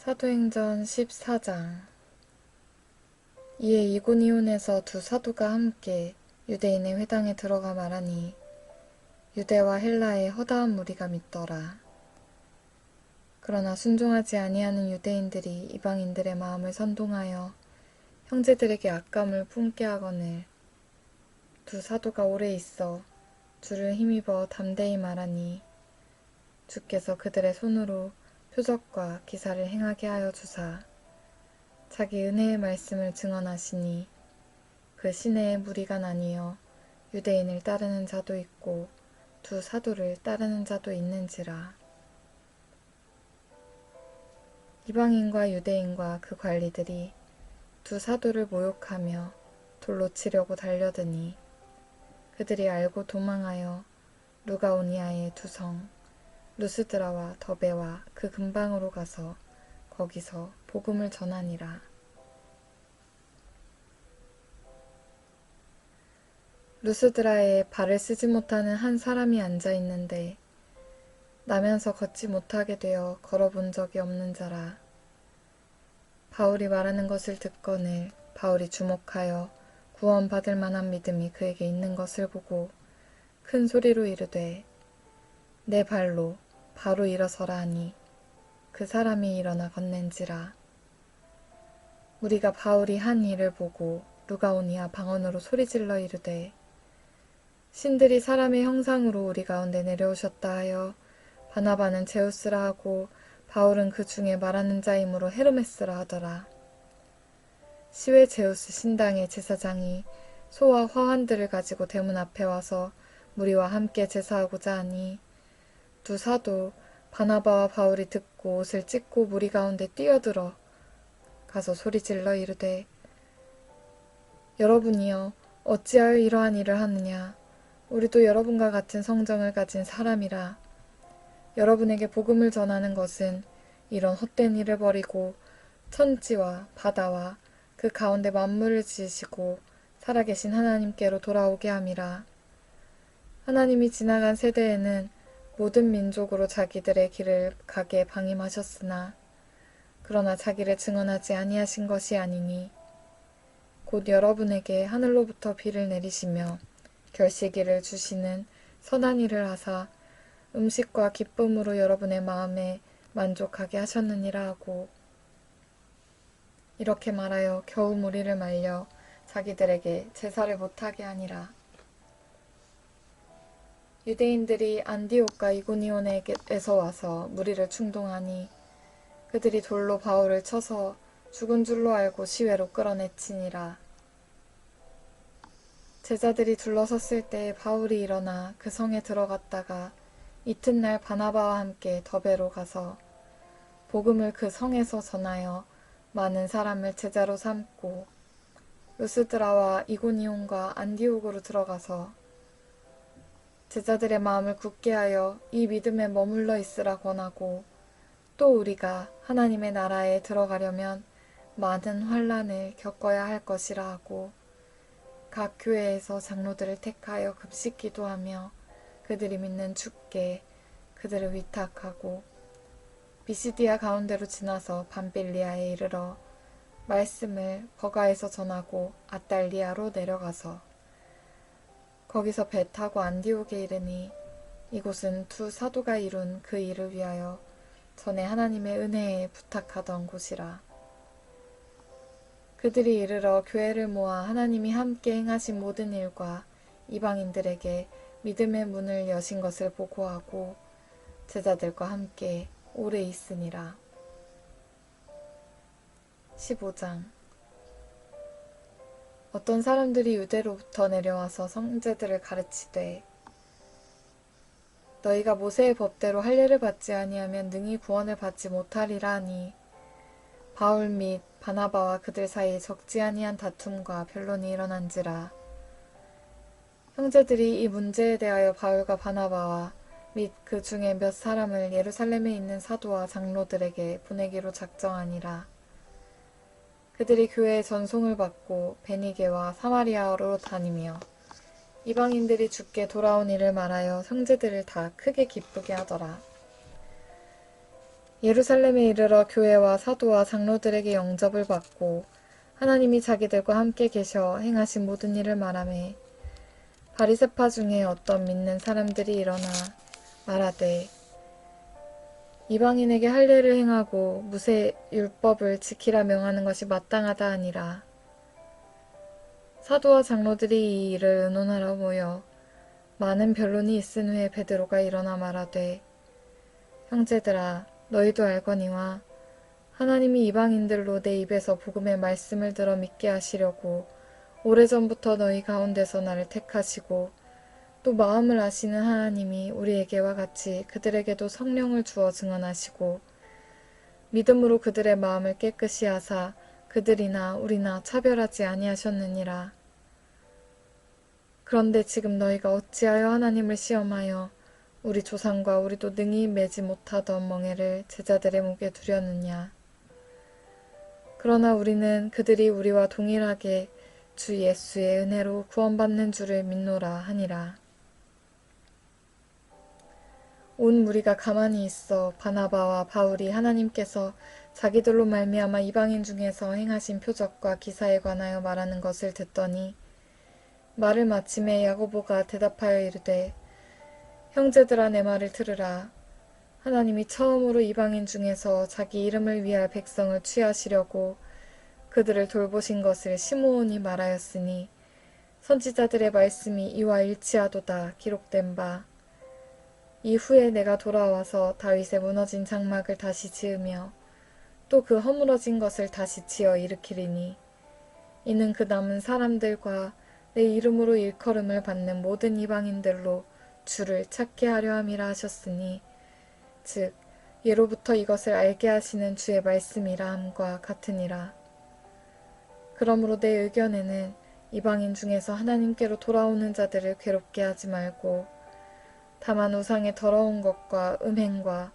사도행전 14장. 이에 이고니온에서 두 사도가 함께 유대인의 회당에 들어가 말하니 유대와 헬라의 허다한 무리가 믿더라. 그러나 순종하지 아니하는 유대인들이 이방인들의 마음을 선동하여 형제들에게 악감을 품게 하거늘 두 사도가 오래 있어 주를 힘입어 담대히 말하니 주께서 그들의 손으로 표적과 기사를 행하게 하여 주사 자기 은혜의 말씀을 증언하시니 그 시내에 무리가 나뉘어 유대인을 따르는 자도 있고 두 사도를 따르는 자도 있는지라. 이방인과 유대인과 그 관리들이 두 사도를 모욕하며 돌로 치려고 달려드니 그들이 알고 도망하여 루가오니아의 두 성 루스드라와 더베와 그 근방으로 가서 거기서 복음을 전하니라. 루스드라에 발을 쓰지 못하는 한 사람이 앉아 있는데 나면서 걷지 못하게 되어 걸어본 적이 없는 자라. 바울이 말하는 것을 듣거늘 바울이 주목하여 구원받을 만한 믿음이 그에게 있는 것을 보고 큰 소리로 이르되 내 발로 바로 일어서라 하니 그 사람이 일어나 걷는지라. 우리가 바울이 한 일을 보고 루가오니아 방언으로 소리질러 이르되 신들이 사람의 형상으로 우리 가운데 내려오셨다 하여 바나바는 제우스라 하고 바울은 그 중에 말하는 자이므로 헤르메스라 하더라. 시외 제우스 신당의 제사장이 소와 화환들을 가지고 대문 앞에 와서 무리와 함께 제사하고자 하니 두 사도 바나바와 바울이 듣고 옷을 찢고 무리 가운데 뛰어들어 가서 소리질러 이르되 여러분이여 어찌하여 이러한 일을 하느냐. 우리도 여러분과 같은 성정을 가진 사람이라. 여러분에게 복음을 전하는 것은 이런 헛된 일을 버리고 천지와 바다와 그 가운데 만물을 지으시고 살아계신 하나님께로 돌아오게 함이라. 하나님이 지나간 세대에는 모든 민족으로 자기들의 길을 가게 방임하셨으나 그러나 자기를 증언하지 아니하신 것이 아니니 곧 여러분에게 하늘로부터 비를 내리시며 결실기를 주시는 선한 일을 하사 음식과 기쁨으로 여러분의 마음에 만족하게 하셨느니라 하고 이렇게 말하여 겨우 무리를 말려 자기들에게 제사를 못하게 하니라. 유대인들이 안디옥과 이고니온에서 와서 무리를 충동하니 그들이 돌로 바울을 쳐서 죽은 줄로 알고 시외로 끌어내치니라. 제자들이 둘러섰을 때 바울이 일어나 그 성에 들어갔다가 이튿날 바나바와 함께 더베로 가서 복음을 그 성에서 전하여 많은 사람을 제자로 삼고 루스드라와 이고니온과 안디옥으로 들어가서 제자들의 마음을 굳게 하여 이 믿음에 머물러 있으라 권하고 또 우리가 하나님의 나라에 들어가려면 많은 환난을 겪어야 할 것이라 하고 각 교회에서 장로들을 택하여 급식 기도하며 그들이 믿는 주께 그들을 위탁하고 비시디아 가운데로 지나서 밤빌리아에 이르러 말씀을 버가에서 전하고 아달리아로 내려가서 거기서 배 타고 안디옥에 이르니 이곳은 두 사도가 이룬 그 일을 위하여 전에 하나님의 은혜에 부탁하던 곳이라. 그들이 이르러 교회를 모아 하나님이 함께 행하신 모든 일과 이방인들에게 믿음의 문을 여신 것을 보고하고 제자들과 함께 오래 있으니라. 15장. 어떤 사람들이 유대로부터 내려와서 형제들을 가르치되 너희가 모세의 법대로 할례를 받지 아니하면 능히 구원을 받지 못하리라 하니 바울 및 바나바와 그들 사이에 적지 아니한 다툼과 변론이 일어난지라. 형제들이 이 문제에 대하여 바울과 바나바와 및 그 중에 몇 사람을 예루살렘에 있는 사도와 장로들에게 보내기로 작정하니라. 그들이 교회의 전송을 받고 베니게와 사마리아로 다니며 이방인들이 주께 돌아온 일을 말하여 형제들을 다 크게 기쁘게 하더라. 예루살렘에 이르러 교회와 사도와 장로들에게 영접을 받고 하나님이 자기들과 함께 계셔 행하신 모든 일을 말하매 바리새파 중에 어떤 믿는 사람들이 일어나 말하되 이방인에게 할례를 행하고 무세 율법을 지키라 명하는 것이 마땅하다 하니라. 사도와 장로들이 이 일을 의논하러 모여 많은 변론이 있은 후에 베드로가 일어나 말하되 형제들아 너희도 알거니와 하나님이 이방인들로 내 입에서 복음의 말씀을 들어 믿게 하시려고 오래전부터 너희 가운데서 나를 택하시고 또 마음을 아시는 하나님이 우리에게와 같이 그들에게도 성령을 주어 증언하시고 믿음으로 그들의 마음을 깨끗이 하사 그들이나 우리나 차별하지 아니하셨느니라. 그런데 지금 너희가 어찌하여 하나님을 시험하여 우리 조상과 우리도 능히 매지 못하던 멍에를 제자들의 목에 두려느냐. 그러나 우리는 그들이 우리와 동일하게 주 예수의 은혜로 구원받는 줄을 믿노라 하니라. 온 무리가 가만히 있어 바나바와 바울이 하나님께서 자기들로 말미암아 이방인 중에서 행하신 표적과 기사에 관하여 말하는 것을 듣더니 말을 마침에 야고보가 대답하여 이르되 형제들아 내 말을 들으라. 하나님이 처음으로 이방인 중에서 자기 이름을 위할 백성을 취하시려고 그들을 돌보신 것을 시므온이 말하였으니 선지자들의 말씀이 이와 일치하도다 기록된 바. 이후에 내가 돌아와서 다윗의 무너진 장막을 다시 지으며 또 그 허물어진 것을 다시 지어 일으키리니 이는 그 남은 사람들과 내 이름으로 일컬음을 받는 모든 이방인들로 주를 찾게 하려 함이라 하셨으니 즉 예로부터 이것을 알게 하시는 주의 말씀이라 함과 같으니라. 그러므로 내 의견에는 이방인 중에서 하나님께로 돌아오는 자들을 괴롭게 하지 말고 다만 우상의 더러운 것과 음행과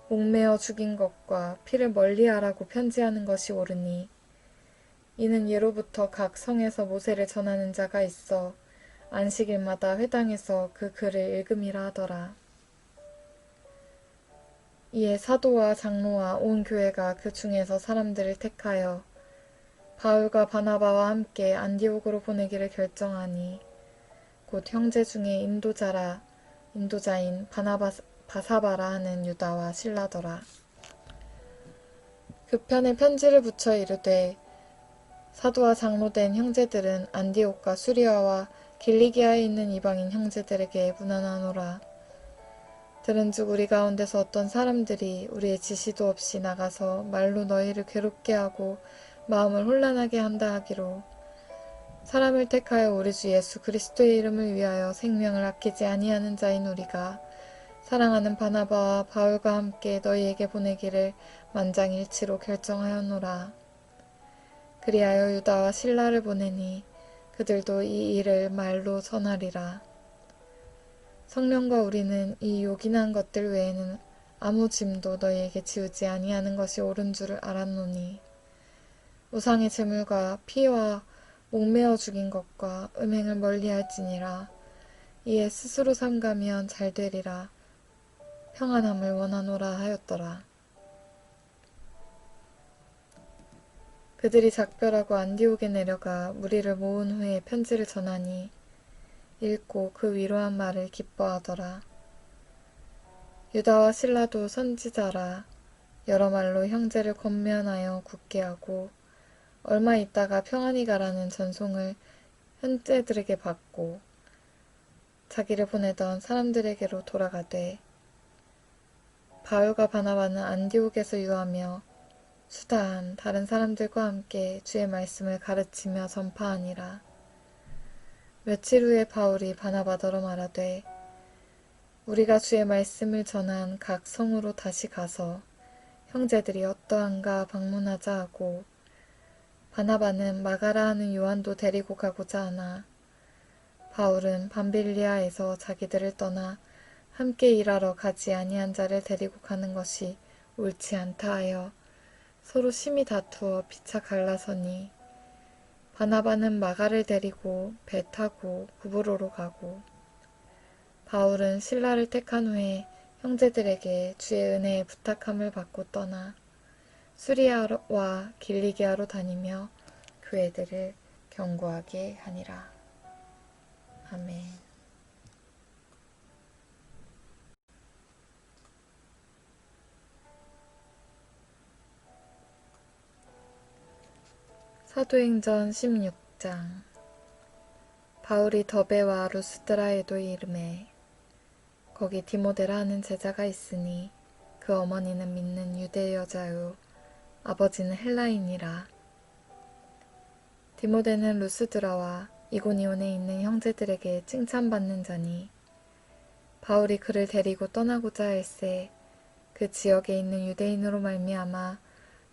목매어 죽인 것과 피를 멀리하라고 편지하는 것이 옳으니 이는 예로부터 각 성에서 모세를 전하는 자가 있어 안식일마다 회당에서 그 글을 읽음이라 하더라. 이에 사도와 장로와 온 교회가 그 중에서 사람들을 택하여 바울과 바나바와 함께 안디옥으로 보내기를 결정하니 곧 형제 중에 인도자인 바사바라 하는 유다와 실라더라. 그 편에 편지를 붙여 이르되 사도와 장로된 형제들은 안디옥과 수리아와 길리기아에 있는 이방인 형제들에게 문안하노라. 들은즉 우리 가운데서 어떤 사람들이 우리의 지시도 없이 나가서 말로 너희를 괴롭게 하고 마음을 혼란하게 한다 하기로 사람을 택하여 우리 주 예수 그리스도의 이름을 위하여 생명을 아끼지 아니하는 자인 우리가 사랑하는 바나바와 바울과 함께 너희에게 보내기를 만장일치로 결정하였노라. 그리하여 유다와 실라를 보내니 그들도 이 일을 말로 전하리라. 성령과 우리는 이 요긴한 것들 외에는 아무 짐도 너희에게 지우지 아니하는 것이 옳은 줄을 알았노니 우상의 제물과 피와 목매어 죽인 것과 음행을 멀리할지니라. 이에 스스로 삼가면 잘 되리라. 평안함을 원하노라 하였더라. 그들이 작별하고 안디옥에 내려가 무리를 모은 후에 편지를 전하니 읽고 그 위로한 말을 기뻐하더라. 유다와 실라도 선지자라 여러 말로 형제를 권면하여 굳게 하고 얼마 있다가 평안히 가라는 전송을 형제들에게 받고 자기를 보내던 사람들에게로 돌아가되 바울과 바나바는 안디옥에서 유하며 수다한 다른 사람들과 함께 주의 말씀을 가르치며 전파하니라. 며칠 후에 바울이 바나바더러 말하되 우리가 주의 말씀을 전한 각 성으로 다시 가서 형제들이 어떠한가 방문하자 하고 바나바는 마가라 하는 요한도 데리고 가고자 하나 바울은 밤빌리아에서 자기들을 떠나 함께 일하러 가지 아니한 자를 데리고 가는 것이 옳지 않다 하여 서로 심히 다투어 피차 갈라서니 바나바는 마가를 데리고 배 타고 구브로로 가고 바울은 실라를 택한 후에 형제들에게 주의 은혜에 부탁함을 받고 떠나 수리아와 길리기아로 다니며 교회들을 경고하게 하니라. 아멘. 사도행전 16장. 바울이 더베와 루스드라에도 이르매 거기 디모데라 하는 제자가 있으니 그 어머니는 믿는 유대 여자요 아버지는 헬라인이라. 디모데는 루스드라와 이고니온에 있는 형제들에게 칭찬받는 자니 바울이 그를 데리고 떠나고자 할새 그 지역에 있는 유대인으로 말미암아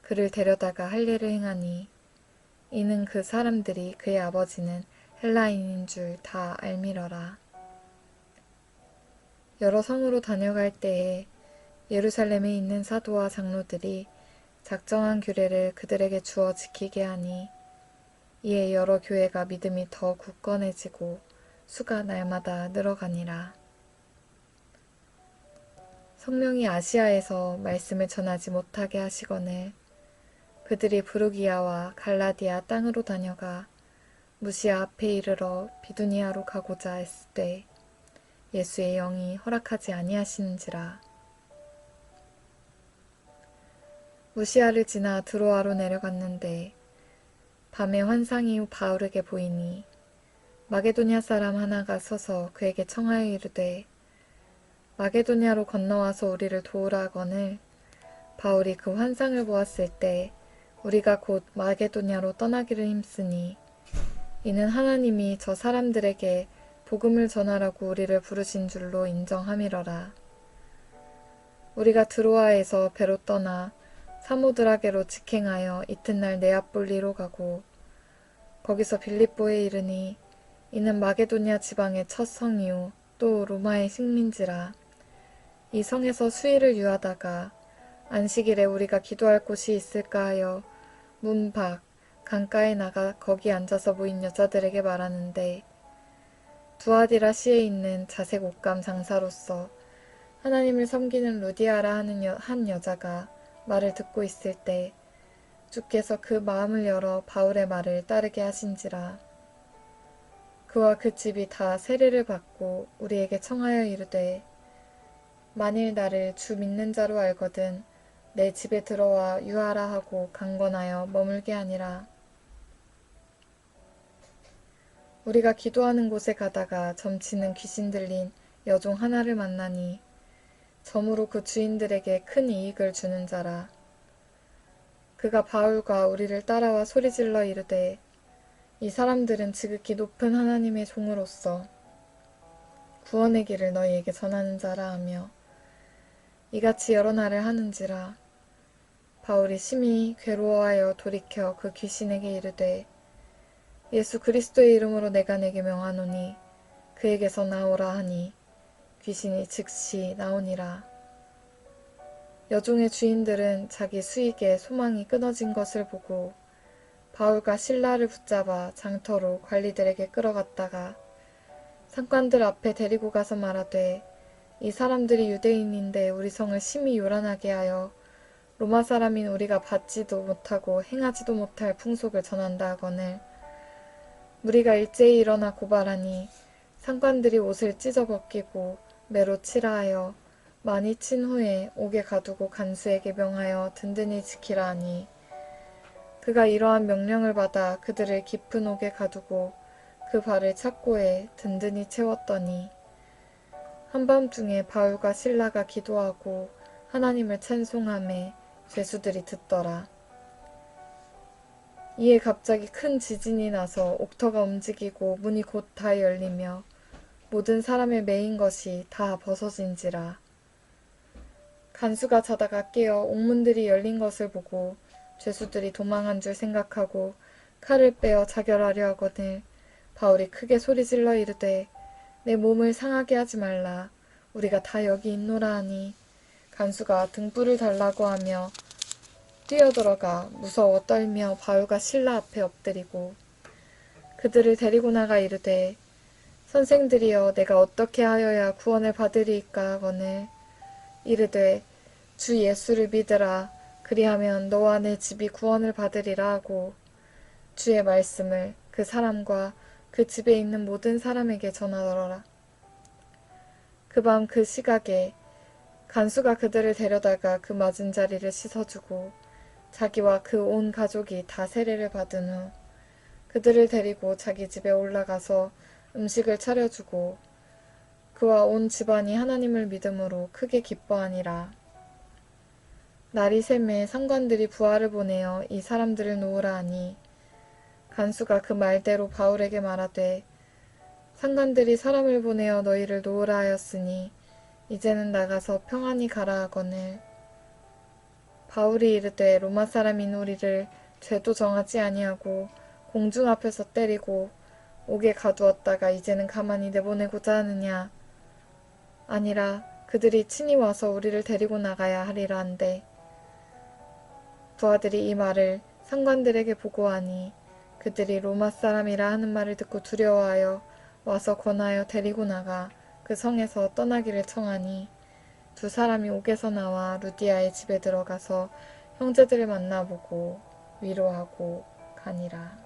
그를 데려다가 할례를 행하니 이는 그 사람들이 그의 아버지는 헬라인인 줄 다 알미러라. 여러 성으로 다녀갈 때에 예루살렘에 있는 사도와 장로들이 작정한 규례를 그들에게 주어 지키게 하니 이에 여러 교회가 믿음이 더 굳건해지고 수가 날마다 늘어가니라. 성령이 아시아에서 말씀을 전하지 못하게 하시거늘 그들이 부르기아와 갈라디아 땅으로 다녀가 무시아 앞에 이르러 비두니아로 가고자 했을 때 예수의 영이 허락하지 아니하시는지라. 무시아를 지나 드로아로 내려갔는데 밤에 환상이 바울에게 보이니 마게도냐 사람 하나가 서서 그에게 청하여 이르되 마게도냐로 건너와서 우리를 도우라 하거늘 바울이 그 환상을 보았을 때 우리가 곧 마게도냐로 떠나기를 힘쓰니 이는 하나님이 저 사람들에게 복음을 전하라고 우리를 부르신 줄로 인정함이러라. 우리가 드로아에서 배로 떠나 사모드라게로 직행하여 이튿날 네아폴리로 가고 거기서 빌립보에 이르니 이는 마게도냐 지방의 첫 성이요 또 로마의 식민지라. 이 성에서 수일을 유하다가 안식일에 우리가 기도할 곳이 있을까 하여 문 밖 강가에 나가 거기 앉아서 모인 여자들에게 말하는데 두아디라시에 있는 자색 옷감 장사로서 하나님을 섬기는 루디아라 하는 한 여자가 말을 듣고 있을 때 주께서 그 마음을 열어 바울의 말을 따르게 하신지라. 그와 그 집이 다 세례를 받고 우리에게 청하여 이르되 만일 나를 주 믿는 자로 알거든 내 집에 들어와 유하라 하고 강권하여 머물게 하니라. 우리가 기도하는 곳에 가다가 점치는 귀신 들린 여종 하나를 만나니 점으로 그 주인들에게 큰 이익을 주는 자라. 그가 바울과 우리를 따라와 소리질러 이르되 이 사람들은 지극히 높은 하나님의 종으로서 구원의 길을 너희에게 전하는 자라 하며 이같이 여러 날을 하는지라. 바울이 심히 괴로워하여 돌이켜 그 귀신에게 이르되 예수 그리스도의 이름으로 내가 내게 명하노니 그에게서 나오라 하니 귀신이 즉시 나오니라. 여종의 주인들은 자기 수익에 소망이 끊어진 것을 보고 바울과 실라를 붙잡아 장터로 관리들에게 끌어갔다가 상관들 앞에 데리고 가서 말하되 이 사람들이 유대인인데 우리 성을 심히 요란하게 하여 로마 사람인 우리가 받지도 못하고 행하지도 못할 풍속을 전한다 하거늘 무리가 일제히 일어나 고발하니 상관들이 옷을 찢어 벗기고 매로 치라 하여 많이 친 후에 옥에 가두고 간수에게 명하여 든든히 지키라 하니 그가 이러한 명령을 받아 그들을 깊은 옥에 가두고 그 발을 착고에 든든히 채웠더니 한밤중에 바울과 실라가 기도하고 하나님을 찬송하매 죄수들이 듣더라. 이에 갑자기 큰 지진이 나서 옥터가 움직이고 문이 곧 다 열리며 모든 사람의 매인 것이 다 벗어진지라. 간수가 자다가 깨어 옥문들이 열린 것을 보고 죄수들이 도망한 줄 생각하고 칼을 빼어 자결하려 하거늘 바울이 크게 소리질러 이르되 내 몸을 상하게 하지 말라. 우리가 다 여기 있노라 하니 간수가 등불을 달라고 하며 뛰어들어가 무서워 떨며 바울과 실라 앞에 엎드리고 그들을 데리고 나가 이르되 선생들이여 내가 어떻게 하여야 구원을 받으리이까 하거늘 이르되 주 예수를 믿으라. 그리하면 너와 내 집이 구원을 받으리라 하고 주의 말씀을 그 사람과 그 집에 있는 모든 사람에게 전하더라. 그 밤 그 시각에 간수가 그들을 데려다가 그 맞은 자리를 씻어주고 자기와 그 온 가족이 다 세례를 받은 후 그들을 데리고 자기 집에 올라가서 음식을 차려주고 그와 온 집안이 하나님을 믿음으로 크게 기뻐하니라. 날이 새매 상관들이 부하를 보내어 이 사람들을 놓으라 하니 간수가 그 말대로 바울에게 말하되 상관들이 사람을 보내어 너희를 놓으라 하였으니 이제는 나가서 평안히 가라 하거늘 바울이 이르되 로마 사람인 우리를 죄도 정하지 아니하고 공중 앞에서 때리고 옥에 가두었다가 이제는 가만히 내보내고자 하느냐. 아니라 그들이 친히 와서 우리를 데리고 나가야 하리라 한데 부하들이 이 말을 상관들에게 보고하니 그들이 로마 사람이라 하는 말을 듣고 두려워하여 와서 권하여 데리고 나가 그 성에서 떠나기를 청하니 두 사람이 옥에서 나와 루디아의 집에 들어가서 형제들을 만나보고 위로하고 가니라.